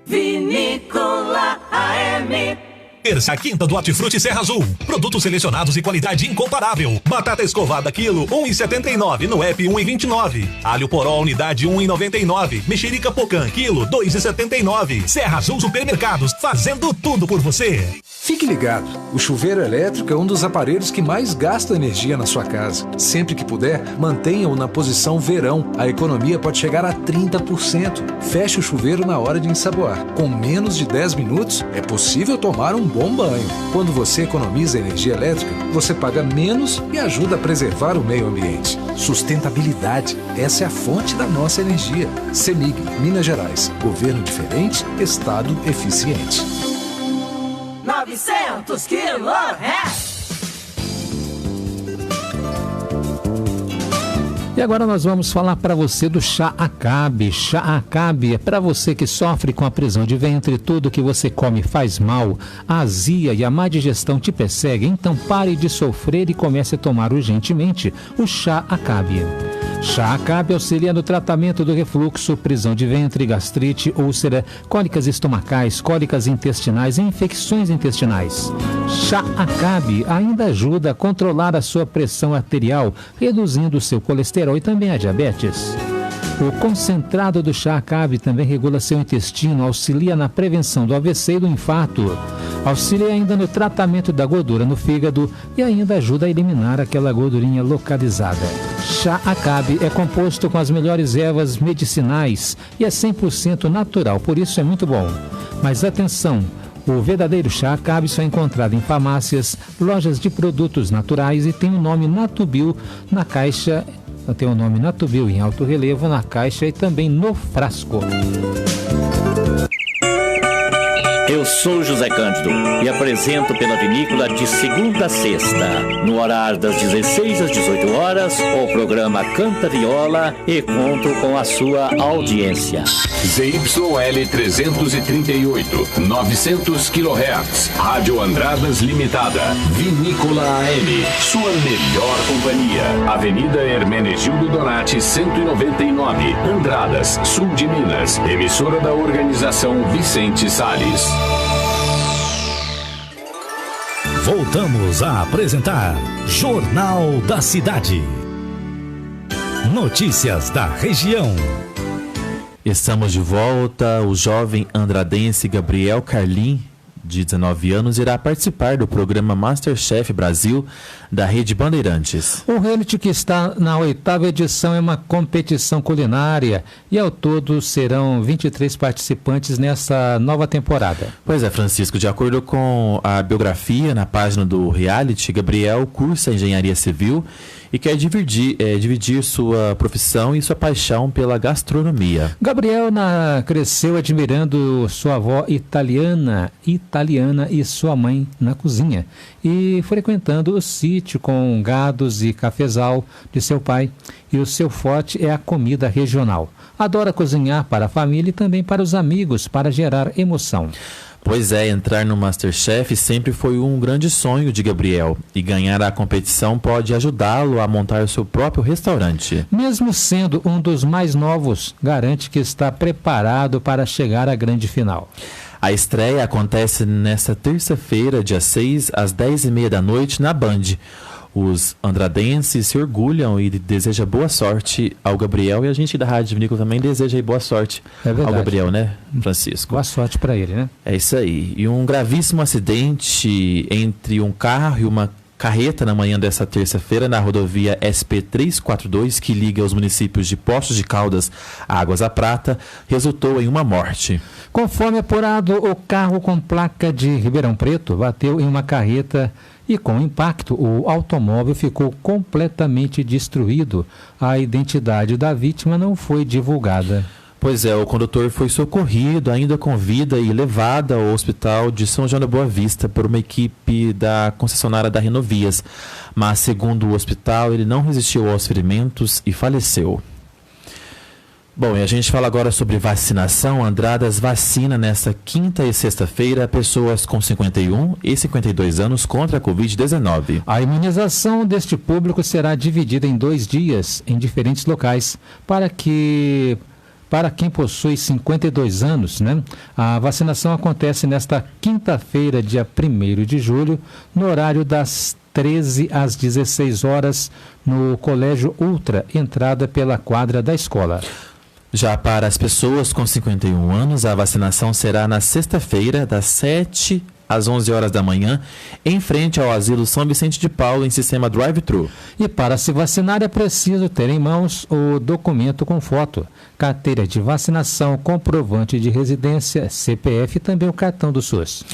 Vinícola AM. Terça, quinta do Hortifruti Serra Azul. Produtos selecionados e qualidade incomparável. Batata escovada quilo, 1,79. No app, 1,29. Alho poró, unidade, 1,99. Mexerica Pocã, quilo, 2,79. Serra Azul Supermercados, fazendo tudo por você. Fique ligado, o chuveiro elétrico é um dos aparelhos que mais gasta energia na sua casa. Sempre que puder, mantenha-o na posição verão. A economia pode chegar a 30%. Feche o chuveiro na hora de ensaboar. Com menos de 10 minutos, é possível tomar um bom banho. Quando você economiza energia elétrica, você paga menos e ajuda a preservar o meio ambiente. Sustentabilidade, essa é a fonte da nossa energia. CEMIG, Minas Gerais. Governo diferente, Estado eficiente. 900 kHz. E agora nós vamos falar para você do Chá Acabe. Chá Acabe é para você que sofre com a prisão de ventre, tudo que você come faz mal, a azia e a má digestão te perseguem, então pare de sofrer e comece a tomar urgentemente o Chá Acabe. Chá Acabe auxilia no tratamento do refluxo, prisão de ventre, gastrite, úlcera, cólicas estomacais, cólicas intestinais e infecções intestinais. Chá Acabe ainda ajuda a controlar a sua pressão arterial, reduzindo o seu colesterol e também a diabetes. O concentrado do Chá Acabe também regula seu intestino, auxilia na prevenção do AVC e do infarto. Auxilia ainda no tratamento da gordura no fígado e ainda ajuda a eliminar aquela gordurinha localizada. Chá Acabe é composto com as melhores ervas medicinais e é 100% natural, por isso é muito bom. Mas atenção! O verdadeiro Chá Acabe só é encontrado em farmácias, lojas de produtos naturais e tem o nome Natubio na caixa. Tem o nome Natubio em alto relevo na caixa e também no frasco. Eu sou José Cândido e apresento pela vinícola de segunda a sexta, no horário das 16 às 18 horas, o programa Canta Viola e conto com a sua audiência. ZYL 338, 900 kHz, Rádio Andradas Limitada, Vinícola AM, sua melhor companhia. Avenida Hermenegildo Donati, 199, Andradas, sul de Minas. Emissora da organização Vicente Salles. Voltamos a apresentar Jornal da Cidade. Notícias da região. Estamos de volta. O jovem andradense Gabriel Carlin, de 19 anos, irá participar do programa Masterchef Brasil da Rede Bandeirantes. O reality, que está na 8ª edição, é uma competição culinária e ao todo serão 23 participantes nessa nova temporada. Pois é, Francisco, de acordo com a biografia na página do reality, Gabriel cursa engenharia civil e quer dividir sua profissão e sua paixão pela gastronomia. Gabriel cresceu admirando sua avó italiana e sua mãe na cozinha e frequentando o sítio com gados e cafezal de seu pai. E o seu forte é a comida regional. Adora cozinhar para a família e também para os amigos, para gerar emoção. Pois é, entrar no Masterchef sempre foi um grande sonho de Gabriel e ganhar a competição pode ajudá-lo a montar o seu próprio restaurante. Mesmo sendo um dos mais novos, garante que está preparado para chegar à grande final. A estreia acontece nesta terça-feira, dia 6, às 10h30 da noite, na Band. Os andradenses se orgulham e desejam boa sorte ao Gabriel, e a gente da Rádio Vinícola também deseja aí boa sorte ao Gabriel, né, Francisco? Boa sorte para ele, né? É isso aí. E um gravíssimo acidente entre um carro e uma carreta na manhã dessa terça-feira na rodovia SP-342, que liga os municípios de Poços de Caldas a Águas da Prata, resultou em uma morte. Conforme apurado, o carro com placa de Ribeirão Preto bateu em uma carreta e, com o impacto, o automóvel ficou completamente destruído. A identidade da vítima não foi divulgada. Pois é, o condutor foi socorrido, ainda com vida, e levado ao hospital de São João da Boa Vista por uma equipe da concessionária da Renovias. Mas, segundo o hospital, ele não resistiu aos ferimentos e faleceu. Bom, e a gente fala agora sobre vacinação. Andradas vacina nesta quinta e sexta-feira pessoas com 51 e 52 anos contra a Covid-19. A imunização deste público será dividida em 2 dias em diferentes locais para quem possui 52 anos, né? A vacinação acontece nesta quinta-feira, dia 1º de julho, no horário das 13 às 16 horas, no Colégio Ultra, entrada pela quadra da escola. Já para as pessoas com 51 anos, a vacinação será na sexta-feira, das 7 às 11 horas da manhã, em frente ao Asilo São Vicente de Paulo, em sistema drive-thru. E para se vacinar é preciso ter em mãos o documento com foto, carteira de vacinação, comprovante de residência, CPF e também o cartão do SUS.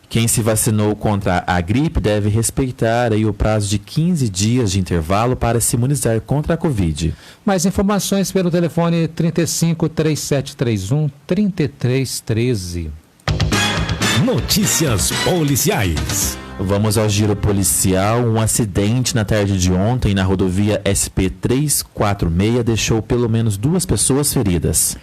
Quem se vacinou contra a gripe deve respeitar aí o prazo de 15 dias de intervalo para se imunizar contra a Covid. Mais informações pelo telefone 35 3731 3313. Notícias policiais. Vamos ao giro policial. Um acidente na tarde de ontem na rodovia SP-346 deixou pelo menos 2 pessoas feridas.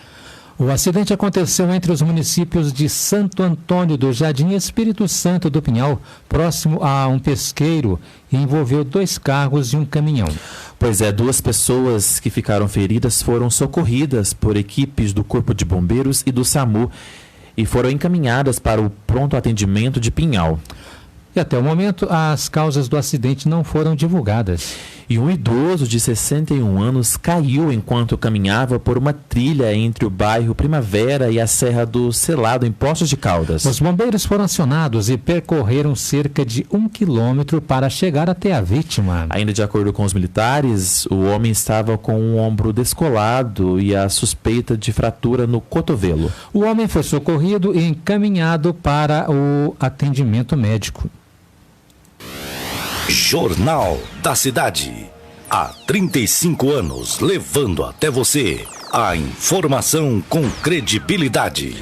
O acidente aconteceu entre os municípios de Santo Antônio do Jardim e Espírito Santo do Pinhal, próximo a um pesqueiro, e envolveu 2 carros e um caminhão. Pois é, 2 pessoas que ficaram feridas foram socorridas por equipes do Corpo de Bombeiros e do SAMU e foram encaminhadas para o pronto atendimento de Pinhal. E até o momento, as causas do acidente não foram divulgadas. E um idoso de 61 anos caiu enquanto caminhava por uma trilha entre o bairro Primavera e a Serra do Selado, em Poços de Caldas. Os bombeiros foram acionados e percorreram cerca de 1 quilômetro para chegar até a vítima. Ainda de acordo com os militares, o homem estava com um ombro descolado e a suspeita de fratura no cotovelo. O homem foi socorrido e encaminhado para o atendimento médico. Jornal da Cidade. Há 35 anos, levando até você a informação com credibilidade.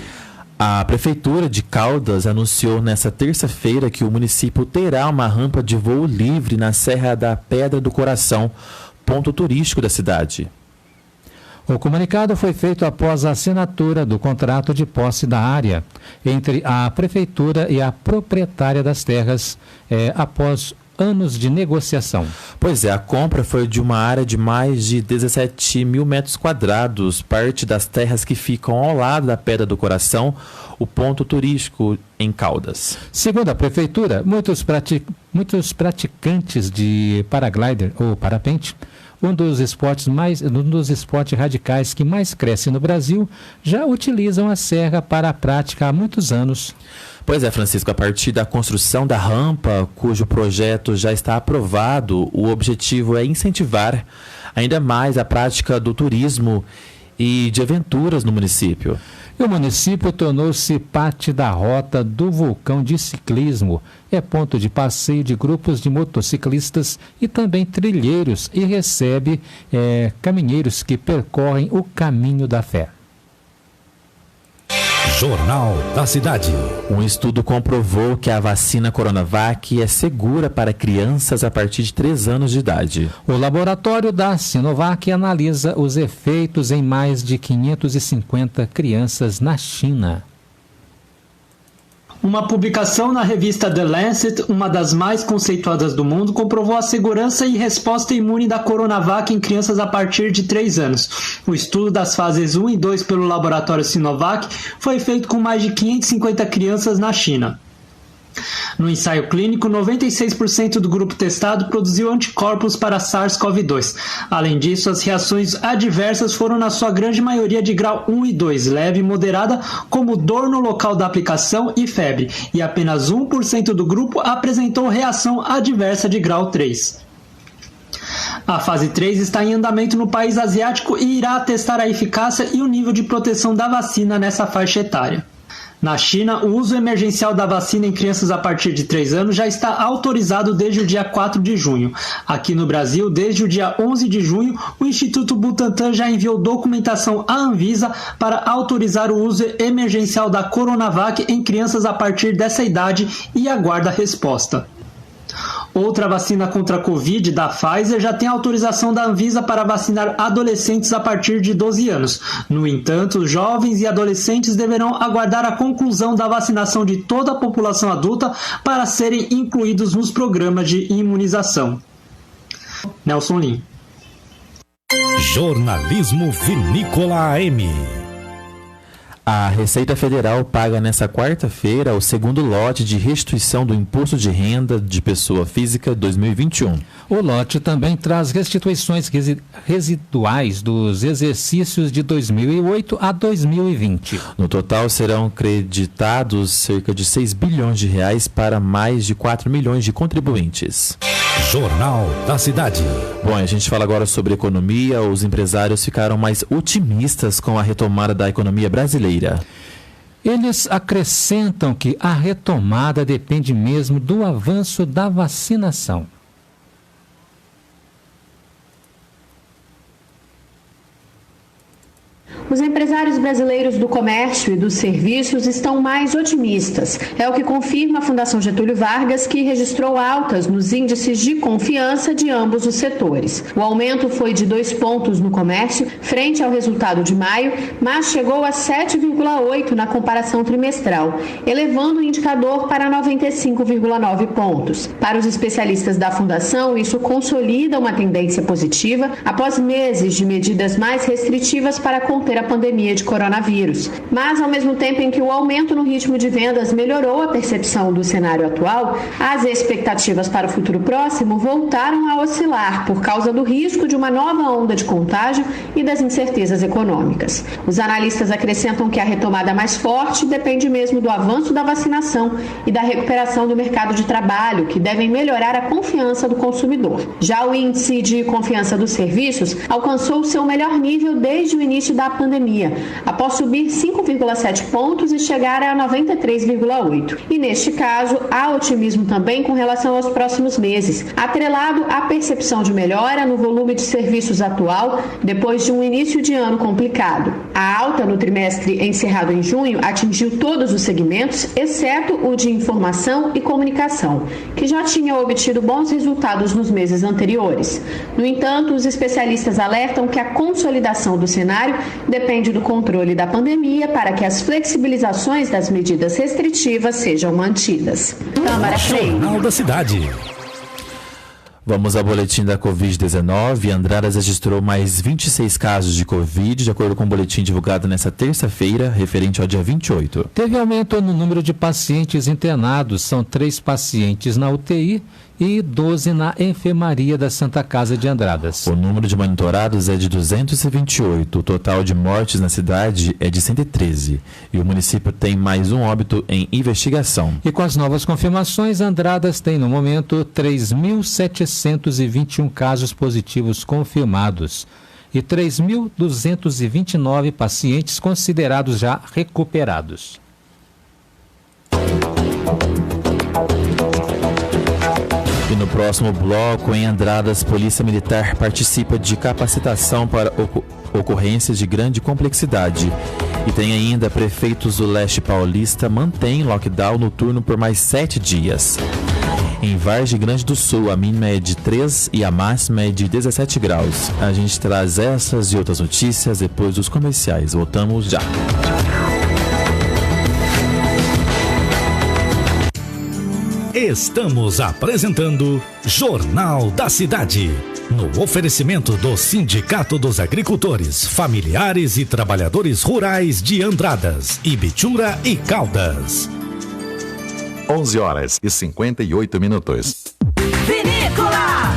A Prefeitura de Caldas anunciou nesta terça-feira que o município terá uma rampa de voo livre na Serra da Pedra do Coração, ponto turístico da cidade. O comunicado foi feito após a assinatura do contrato de posse da área entre a Prefeitura e a proprietária das terras, após anos de negociação. Pois é, a compra foi de uma área de mais de 17 mil metros quadrados, parte das terras que ficam ao lado da Pedra do Coração, o ponto turístico em Caldas. Segundo a Prefeitura, muitos praticantes de paraglider ou parapente, um dos esportes radicais que mais cresce no Brasil, já utilizam a serra para a prática há muitos anos. Pois é, Francisco, a partir da construção da rampa, cujo projeto já está aprovado, o objetivo é incentivar ainda mais a prática do turismo e de aventuras no município. E o município tornou-se parte da rota do vulcão de ciclismo. É ponto de passeio de grupos de motociclistas e também trilheiros e recebe caminheiros que percorrem o caminho da fé. Jornal da Cidade. Um estudo comprovou que a vacina Coronavac é segura para crianças a partir de 3 anos de idade. O laboratório da Sinovac analisa os efeitos em mais de 550 crianças na China. Uma publicação na revista The Lancet, uma das mais conceituadas do mundo, comprovou a segurança e resposta imune da Coronavac em crianças a partir de 3 anos. O estudo das fases 1 e 2 pelo laboratório Sinovac foi feito com mais de 550 crianças na China. No ensaio clínico, 96% do grupo testado produziu anticorpos para SARS-CoV-2. Além disso, as reações adversas foram na sua grande maioria de grau 1 e 2, leve e moderada, como dor no local da aplicação e febre, e apenas 1% do grupo apresentou reação adversa de grau 3. A fase 3 está em andamento no país asiático e irá testar a eficácia e o nível de proteção da vacina nessa faixa etária. Na China, o uso emergencial da vacina em crianças a partir de 3 anos já está autorizado desde o dia 4 de junho. Aqui no Brasil, desde o dia 11 de junho, o Instituto Butantan já enviou documentação à Anvisa para autorizar o uso emergencial da Coronavac em crianças a partir dessa idade e aguarda a resposta. Outra vacina contra a Covid, da Pfizer, já tem autorização da Anvisa para vacinar adolescentes a partir de 12 anos. No entanto, jovens e adolescentes deverão aguardar a conclusão da vacinação de toda a população adulta para serem incluídos nos programas de imunização. Nelson Lim. Jornalismo Vinícola AM. A Receita Federal paga nesta quarta-feira o segundo lote de restituição do Imposto de Renda de Pessoa Física 2021. O lote também traz restituições residuais dos exercícios de 2008 a 2020. No total, serão creditados cerca de 6 bilhões de reais para mais de 4 milhões de contribuintes. Jornal da Cidade. Bom, a gente fala agora sobre economia. Os empresários ficaram mais otimistas com a retomada da economia brasileira. Eles acrescentam que a retomada depende mesmo do avanço da vacinação. Os empresários brasileiros do comércio e dos serviços estão mais otimistas. É o que confirma a Fundação Getúlio Vargas, que registrou altas nos índices de confiança de ambos os setores. O aumento foi de 2 pontos no comércio, frente ao resultado de maio, mas chegou a 7,8 na comparação trimestral, elevando o indicador para 95,9 pontos. Para os especialistas da Fundação, isso consolida uma tendência positiva após meses de medidas mais restritivas para conter a pandemia de coronavírus. Mas, ao mesmo tempo em que o aumento no ritmo de vendas melhorou a percepção do cenário atual, as expectativas para o futuro próximo voltaram a oscilar por causa do risco de uma nova onda de contágio e das incertezas econômicas. Os analistas acrescentam que a retomada mais forte depende mesmo do avanço da vacinação e da recuperação do mercado de trabalho, que devem melhorar a confiança do consumidor. Já o índice de confiança dos serviços alcançou seu melhor nível desde o início da pandemia, após subir 5,7 pontos e chegar a 93,8. E neste caso, há otimismo também com relação aos próximos meses, atrelado à percepção de melhora no volume de serviços atual, depois de um início de ano complicado. A alta no trimestre encerrado em junho atingiu todos os segmentos, exceto o de informação e comunicação, que já tinha obtido bons resultados nos meses anteriores. No entanto, os especialistas alertam que a consolidação do cenário depende do controle da pandemia para que as flexibilizações das medidas restritivas sejam mantidas. Jornal da Cidade. Vamos ao boletim da Covid-19. Andradas registrou mais 26 casos de Covid, de acordo com o boletim divulgado nesta terça-feira, referente ao dia 28. Teve aumento no número de pacientes internados. São 3 pacientes na UTI e 12 na enfermaria da Santa Casa de Andradas. O número de monitorados é de 228. O total de mortes na cidade é de 113. E o município tem mais um óbito em investigação. E com as novas confirmações, Andradas tem no momento 3.721 casos positivos confirmados e 3.229 pacientes considerados já recuperados. E no próximo bloco, em Andradas, Polícia Militar participa de capacitação para ocorrências de grande complexidade. E tem ainda prefeitos do leste paulista mantém lockdown noturno por mais 7 dias. Em Vargem Grande do Sul, a mínima é de 3 e a máxima é de 17 graus. A gente traz essas e outras notícias depois dos comerciais. Voltamos já. Estamos apresentando Jornal da Cidade, no oferecimento do Sindicato dos Agricultores, Familiares e Trabalhadores Rurais de Andradas, Ibitura e Caldas. 11h58. Vinícola!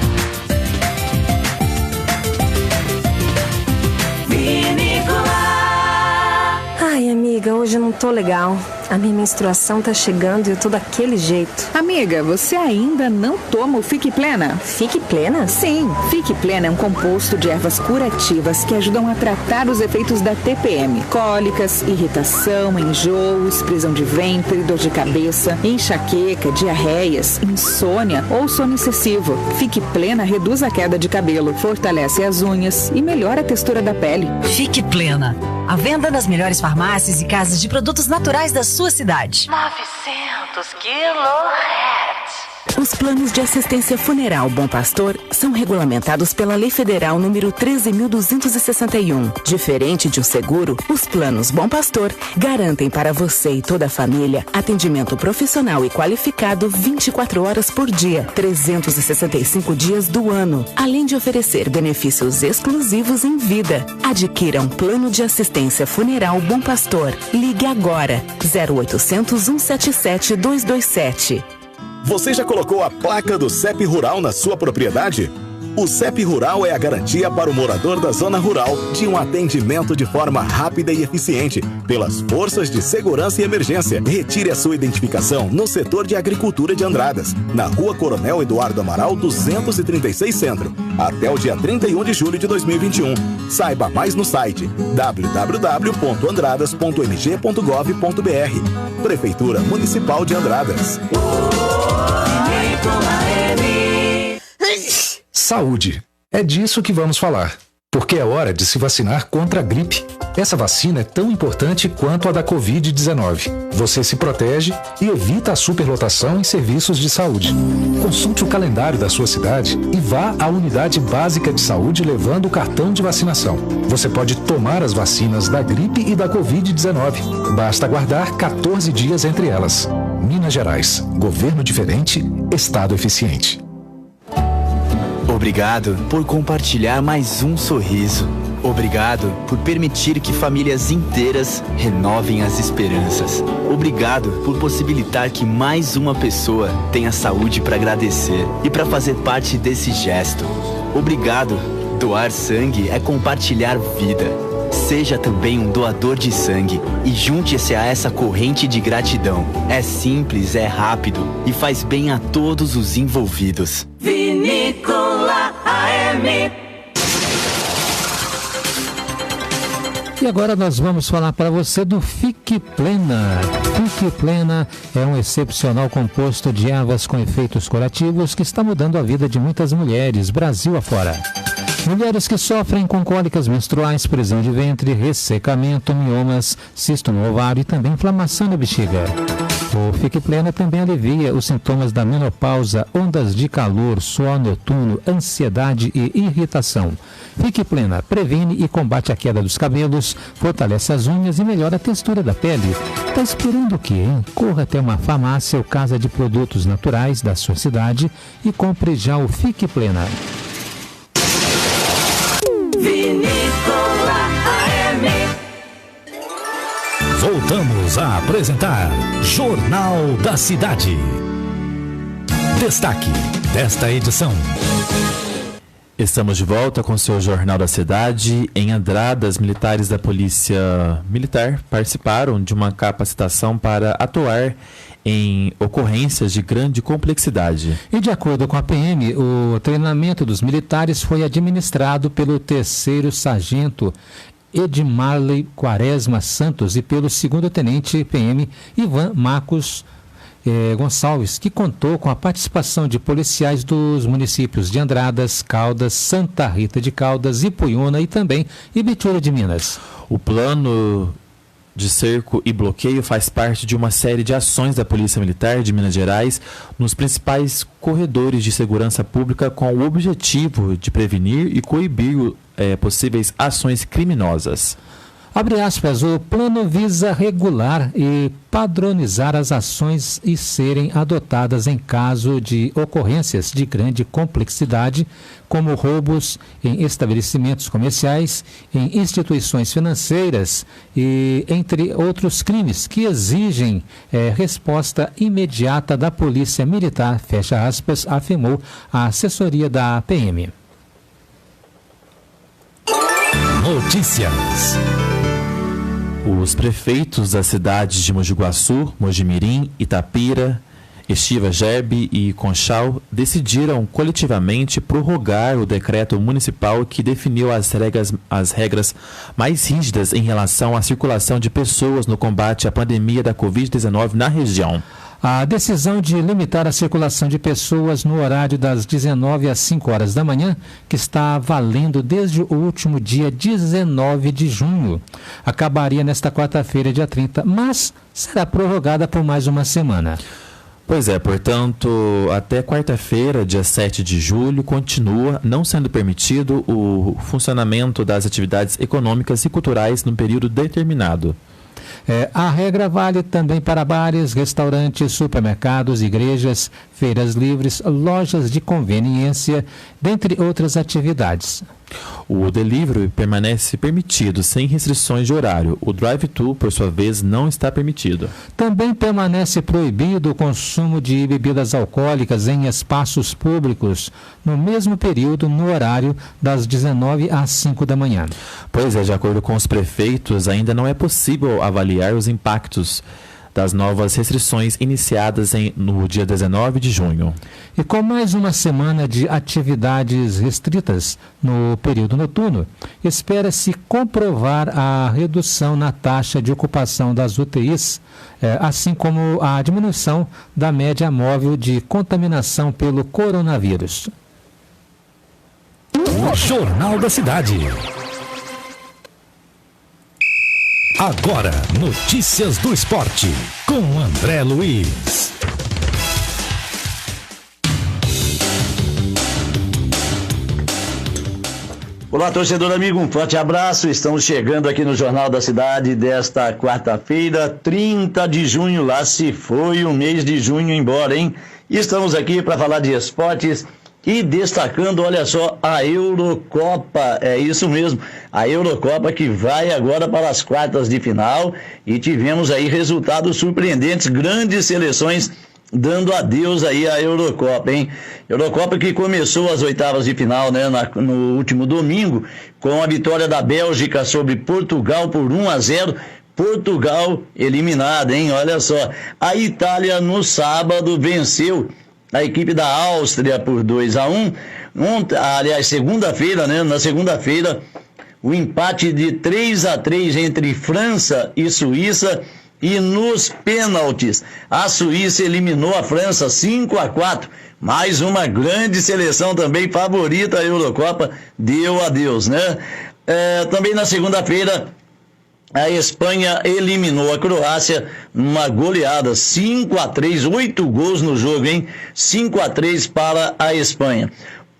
Ai, amiga, hoje eu não tô legal. A minha menstruação tá chegando e eu tô daquele jeito. Amiga, você ainda não toma o Fique Plena? Fique Plena? Sim, Fique Plena é um composto de ervas curativas que ajudam a tratar os efeitos da TPM. Cólicas, irritação, enjoos, prisão de ventre, dor de cabeça, enxaqueca, diarreias, insônia ou sono excessivo. Fique Plena reduz a queda de cabelo, fortalece as unhas e melhora a textura da pele. Fique Plena. A venda nas melhores farmácias e casas de produtos naturais da sua cidade. 900 kHz. Os planos de assistência funeral Bom Pastor são regulamentados pela Lei Federal número 13.261. Diferente de um seguro, os planos Bom Pastor garantem para você e toda a família atendimento profissional e qualificado 24 horas por dia, 365 dias do ano, além de oferecer benefícios exclusivos em vida. Adquira um plano de assistência funeral Bom Pastor. Ligue agora 0800 177 227. Você já colocou a placa do CEP Rural na sua propriedade? O CEP Rural é a garantia para o morador da zona rural de um atendimento de forma rápida e eficiente pelas forças de segurança e emergência. Retire a sua identificação no setor de agricultura de Andradas, na Rua Coronel Eduardo Amaral 236 Centro, até o dia 31 de julho de 2021. Saiba mais no site www.andradas.mg.gov.br. Prefeitura Municipal de Andradas. Saúde. É disso que vamos falar. Porque é hora de se vacinar contra a gripe. Essa vacina é tão importante quanto a da Covid-19. Você se protege e evita a superlotação em serviços de saúde. Consulte o calendário da sua cidade e vá à unidade básica de saúde levando o cartão de vacinação. Você pode tomar as vacinas da gripe e da Covid-19. Basta aguardar 14 dias entre elas. Minas Gerais. Governo diferente, Estado eficiente. Obrigado por compartilhar mais um sorriso. Obrigado por permitir que famílias inteiras renovem as esperanças. Obrigado por possibilitar que mais uma pessoa tenha saúde para agradecer e para fazer parte desse gesto. Obrigado. Doar sangue é compartilhar vida. Seja também um doador de sangue e junte-se a essa corrente de gratidão. É simples, é rápido e faz bem a todos os envolvidos. Vinícola AM. E agora nós vamos falar para você do Fique Plena. Fique Plena é um excepcional composto de ervas com efeitos curativos que está mudando a vida de muitas mulheres, Brasil afora. Mulheres que sofrem com cólicas menstruais, prisão de ventre, ressecamento, miomas, cisto no ovário e também inflamação na bexiga. O Fique Plena também alivia os sintomas da menopausa, ondas de calor, suor noturno, ansiedade e irritação. Fique Plena previne e combate a queda dos cabelos, fortalece as unhas e melhora a textura da pele. Tá esperando o quê, hein? Corra até uma farmácia ou casa de produtos naturais da sua cidade e compre já o Fique Plena. Vinícola AM. Voltamos a apresentar Jornal da Cidade. Destaque desta edição. Estamos de volta com o seu Jornal da Cidade. Em Andradas, militares da Polícia Militar participaram de uma capacitação para atuar em ocorrências de grande complexidade. E de acordo com a PM, o treinamento dos militares foi administrado pelo 3º Sargento Edmarley Quaresma Santos e pelo 2º Tenente PM Ivan Marcos Gonçalves, que contou com a participação de policiais dos municípios de Andradas, Caldas, Santa Rita de Caldas, Ipuiuna e também Ibitura de Minas. O plano de cerco e bloqueio faz parte de uma série de ações da Polícia Militar de Minas Gerais nos principais corredores de segurança pública com o objetivo de prevenir e coibir possíveis ações criminosas. Abre aspas, o plano visa regular e padronizar as ações e serem adotadas em caso de ocorrências de grande complexidade, como roubos em estabelecimentos comerciais, em instituições financeiras e entre outros crimes que exigem resposta imediata da Polícia Militar, fecha aspas, afirmou a assessoria da PM. Notícias. Os prefeitos das cidades de Mogi Guaçu, Mojimirim, Itapira, Estiva Gerbe e Conchal decidiram coletivamente prorrogar o decreto municipal que definiu as regras mais rígidas em relação à circulação de pessoas no combate à pandemia da Covid-19 na região. A decisão de limitar a circulação de pessoas no horário das 19 às 5 horas da manhã, que está valendo desde o último dia 19 de junho, acabaria nesta quarta-feira, dia 30, mas será prorrogada por mais uma semana. Pois é, portanto, até quarta-feira, dia 7 de julho, continua não sendo permitido o funcionamento das atividades econômicas e culturais num período determinado. A regra vale também para bares, restaurantes, supermercados, igrejas, feiras livres, lojas de conveniência, dentre outras atividades. O delivery permanece permitido, sem restrições de horário. O drive-thru, por sua vez, não está permitido. Também permanece proibido o consumo de bebidas alcoólicas em espaços públicos, no mesmo período, no horário das 19 às 5 da manhã. Pois é, de acordo com os prefeitos, ainda não é possível avaliar os impactos das novas restrições iniciadas no dia 19 de junho. E com mais uma semana de atividades restritas no período noturno, espera-se comprovar a redução na taxa de ocupação das UTIs, assim como a diminuição da média móvel de contaminação pelo coronavírus. O Jornal da Cidade. Agora, notícias do esporte, com André Luiz. Olá, torcedor amigo, um forte abraço. Estamos chegando aqui no Jornal da Cidade desta quarta-feira, 30 de junho. Lá se foi o mês de junho embora, hein? E estamos aqui para falar de esportes e destacando, olha só, a Eurocopa, é isso mesmo, a Eurocopa que vai agora para as quartas de final e tivemos aí resultados surpreendentes, grandes seleções dando adeus aí à Eurocopa, hein? Eurocopa que começou as oitavas de final, né, no último domingo, com a vitória da Bélgica sobre Portugal por 1-0, Portugal eliminada, hein? Olha só, a Itália no sábado venceu a equipe da Áustria por 2-1. Aliás, segunda-feira, né? Na segunda-feira, o empate de 3-3 entre França e Suíça. E nos pênaltis, a Suíça eliminou a França 5-4. Mais uma grande seleção também, favorita à Eurocopa, deu adeus, né? Também na segunda-feira, a Espanha eliminou a Croácia numa goleada 5-3, 8 gols no jogo, hein? 5-3 para a Espanha.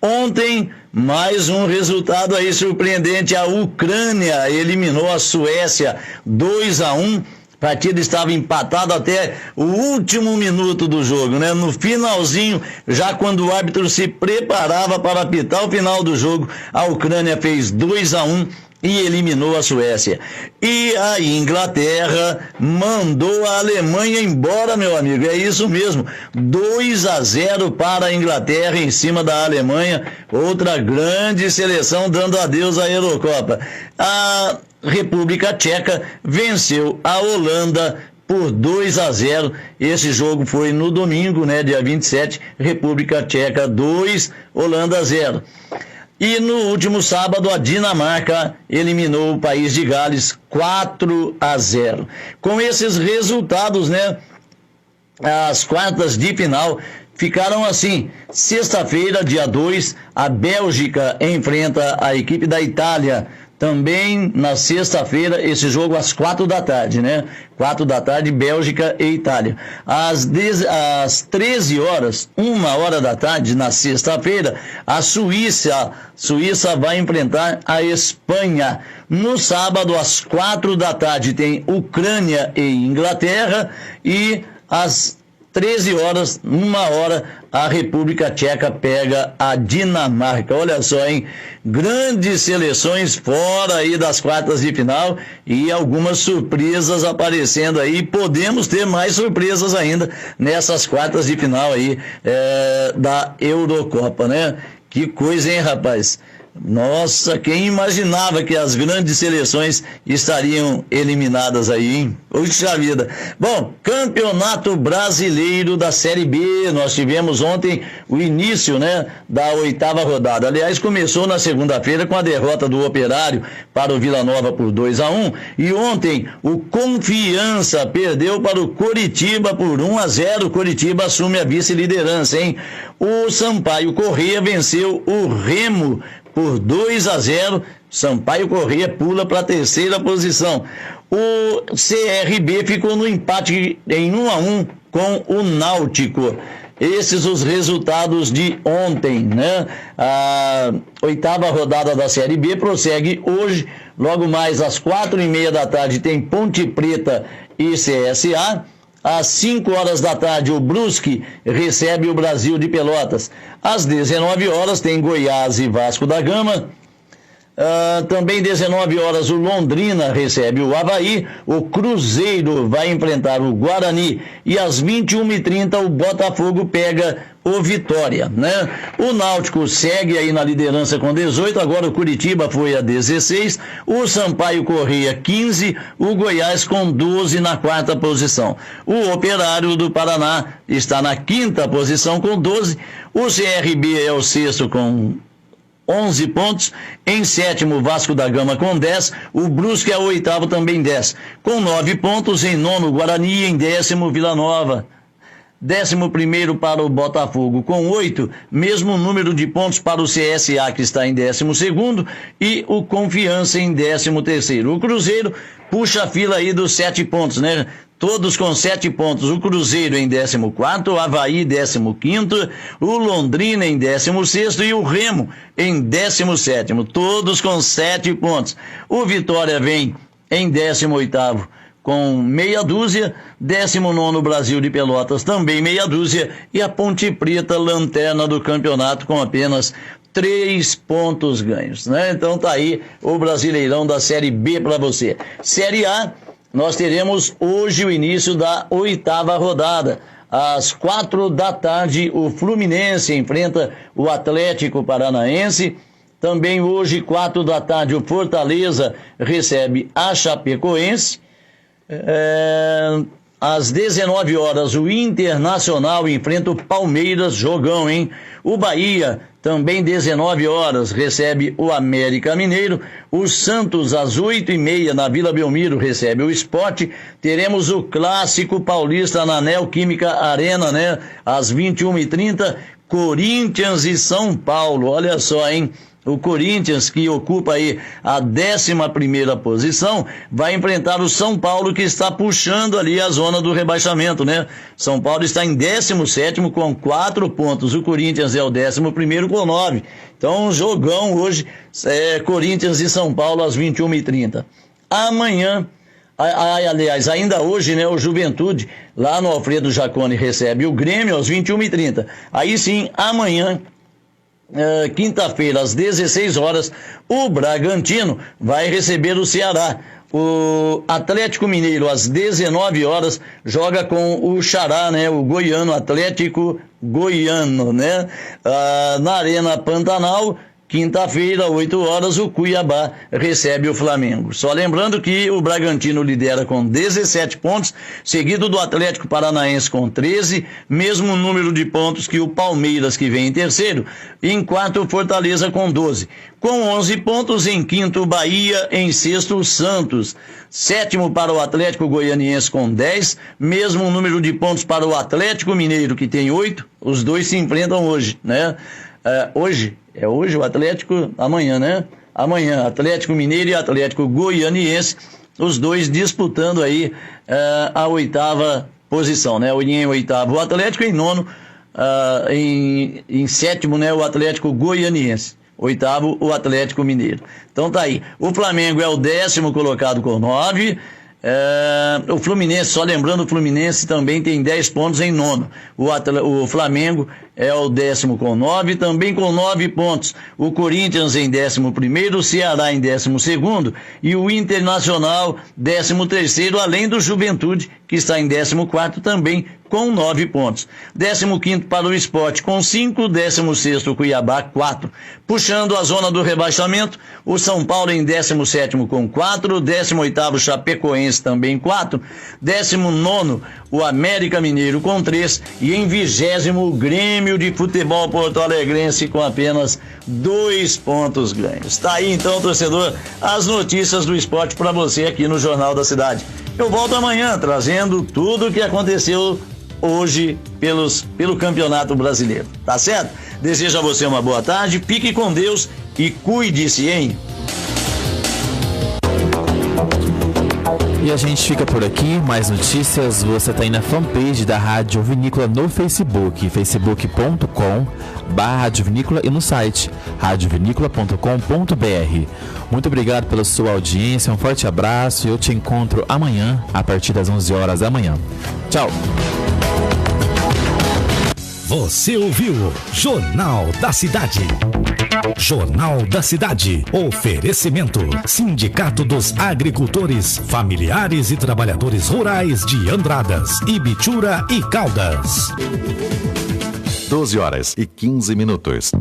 Ontem, mais um resultado aí surpreendente, a Ucrânia eliminou a Suécia 2-1. A partida estava empatada até o último minuto do jogo, né? No finalzinho, já quando o árbitro se preparava para apitar o final do jogo, a Ucrânia fez 2-1 e eliminou a Suécia. E a Inglaterra mandou a Alemanha embora, meu amigo. É isso mesmo. 2-0 para a Inglaterra em cima da Alemanha. Outra grande seleção dando adeus à Eurocopa. A República Tcheca venceu a Holanda por 2-0. Esse jogo foi no domingo, né, dia 27. República Tcheca 2, Holanda 0. E no último sábado, a Dinamarca eliminou o país de Gales 4-0. Com esses resultados, né, as quartas de final ficaram assim. Sexta-feira, dia 2, a Bélgica enfrenta a equipe da Itália Também na sexta-feira, esse jogo às 4 da tarde, né? 4 da tarde, Bélgica e Itália. Às 13 horas, 1 hora da tarde, na sexta-feira, a Suíça vai enfrentar a Espanha. No sábado, às 4 da tarde, tem Ucrânia e Inglaterra. E às 13 horas, 1 hora, a República Tcheca pega a Dinamarca. Olha só, hein? Grandes seleções fora aí das quartas de final e algumas surpresas aparecendo aí. Podemos ter mais surpresas ainda nessas quartas de final aí da Eurocopa, né? Que coisa, hein, rapaz? Nossa, quem imaginava que as grandes seleções estariam eliminadas aí, hein? Puxa vida. Bom, Campeonato Brasileiro da Série B, nós tivemos ontem o início, né, da 8ª rodada. Aliás, começou na segunda-feira com a derrota do Operário para o Vila Nova por 2-1, e ontem o Confiança perdeu para o Coritiba por 1-0. Coritiba assume a vice-liderança, hein? O Sampaio Corrêa venceu o Remo por 2-0, Sampaio Corrêa pula para a 3ª posição. O CRB ficou no empate em 1-1 com o Náutico. Esses os resultados de ontem, né? A 8ª rodada da Série B prossegue hoje, logo mais às 4:30 da tarde tem Ponte Preta e CSA. Às 5 horas da tarde, o Brusque recebe o Brasil de Pelotas. Às 19 horas, tem Goiás e Vasco da Gama. Também 19 horas, o Londrina recebe o Avaí. O Cruzeiro vai enfrentar o Guarani. E às 21h30, o Botafogo pega o Vitória, né? O Náutico segue aí na liderança com 18, agora o Curitiba foi a 16, o Sampaio Corrêa 15, o Goiás com 12 na 4ª posição. O Operário do Paraná está na 5ª posição com 12, o CRB é o 6º com 11 pontos, em 7º Vasco da Gama com 10, o Brusque é o 8º também 10, com 9 pontos, em 9º Guarani e em 10º Vila Nova. 11º para o Botafogo com 8, mesmo número de pontos para o CSA, que está em 12º, e o Confiança em 13º. O Cruzeiro puxa a fila aí dos 7 pontos, né? Todos com 7 pontos. O Cruzeiro em 14º, o Avaí 15º, o Londrina em 16º e o Remo em 17º. Todos com 7 pontos. O Vitória vem em 18º. Com meia dúzia, 19º Brasil de Pelotas também meia dúzia, e a Ponte Preta, lanterna do campeonato, com apenas 3 pontos ganhos, né? Então tá aí o Brasileirão da Série B para você. Série A, nós teremos hoje o início da 8ª rodada. Às 4 da tarde, o Fluminense enfrenta o Atlético Paranaense. Também hoje, 4 da tarde, o Fortaleza recebe a Chapecoense. Às 19 horas, o Internacional enfrenta o Palmeiras, jogão, hein? O Bahia, também 19 horas, recebe o América Mineiro. O Santos, às 8:30, na Vila Belmiro, recebe o Sport. Teremos o Clássico Paulista na Neoquímica Arena, né? Às 21h30, Corinthians e São Paulo. Olha só, hein? O Corinthians, que ocupa aí a 11ª posição, vai enfrentar o São Paulo, que está puxando ali a zona do rebaixamento, né? São Paulo está em 17º com 4 pontos. O Corinthians é o 11º com 9. Então, jogão hoje, Corinthians e São Paulo às 21h30. Amanhã, aliás, ainda hoje, né, o Juventude, lá no Alfredo Jaconi, recebe o Grêmio às 21h30. Aí sim, amanhã, quinta-feira, às 16 horas, o Bragantino vai receber o Ceará. O Atlético Mineiro, às 19 horas, joga com o Xará, né? O Goiano, Atlético Goiano, né? Na Arena Pantanal, quinta-feira, 8 horas, o Cuiabá recebe o Flamengo. Só lembrando que o Bragantino lidera com 17 pontos, seguido do Atlético Paranaense com 13, mesmo número de pontos que o Palmeiras, que vem em terceiro. Em quarto, o Fortaleza com 12. Com 11 pontos, em quinto, Bahia, em sexto, Santos. Sétimo para o Atlético Goianiense com 10, mesmo número de pontos para o Atlético Mineiro, que tem 8. Os dois se enfrentam hoje, né? Hoje o Atlético, amanhã, né? amanhã. Atlético Mineiro e Atlético Goianiense, os dois disputando aí a 8ª posição, né? Em 8º o Atlético, em 9º, em 7º, né, o Atlético Goianiense. 8º o Atlético Mineiro. Então tá aí. O Flamengo é o 10º colocado com 9. O Fluminense, só lembrando, o Fluminense também tem 10 pontos em 9º. O Flamengo é o 10º com 9, também com 9 pontos. O Corinthians em 11º, o Ceará em 12º e o Internacional 13º, além do Juventude, que está em 14º também com 9 pontos. 15º para o Sport com 5, 16º Cuiabá 4. Puxando a zona do rebaixamento, o São Paulo em 17º com 4, 18º Chapecoense também 4, 19º o América Mineiro com 3 e em 20º o Grêmio de Futebol Porto Alegrense com apenas 2 pontos ganhos. Tá aí então, torcedor, as notícias do esporte para você aqui no Jornal da Cidade. Eu volto amanhã trazendo tudo o que aconteceu hoje pelo Campeonato Brasileiro, tá certo? Desejo a você uma boa tarde, fique com Deus e cuide-se, hein? E a gente fica por aqui. Mais notícias você tá aí na fanpage da Rádio Vinícola no Facebook, facebook.com/Rádio Vinícola, e no site radiovinícola.com.br. Muito obrigado pela sua audiência, um forte abraço e eu te encontro amanhã a partir das 11 horas da manhã. Tchau! Você ouviu Jornal da Cidade. Jornal da Cidade. Oferecimento: Sindicato dos Agricultores, Familiares e Trabalhadores Rurais de Andradas, Ibitura e Caldas. 12 horas e 15 minutos.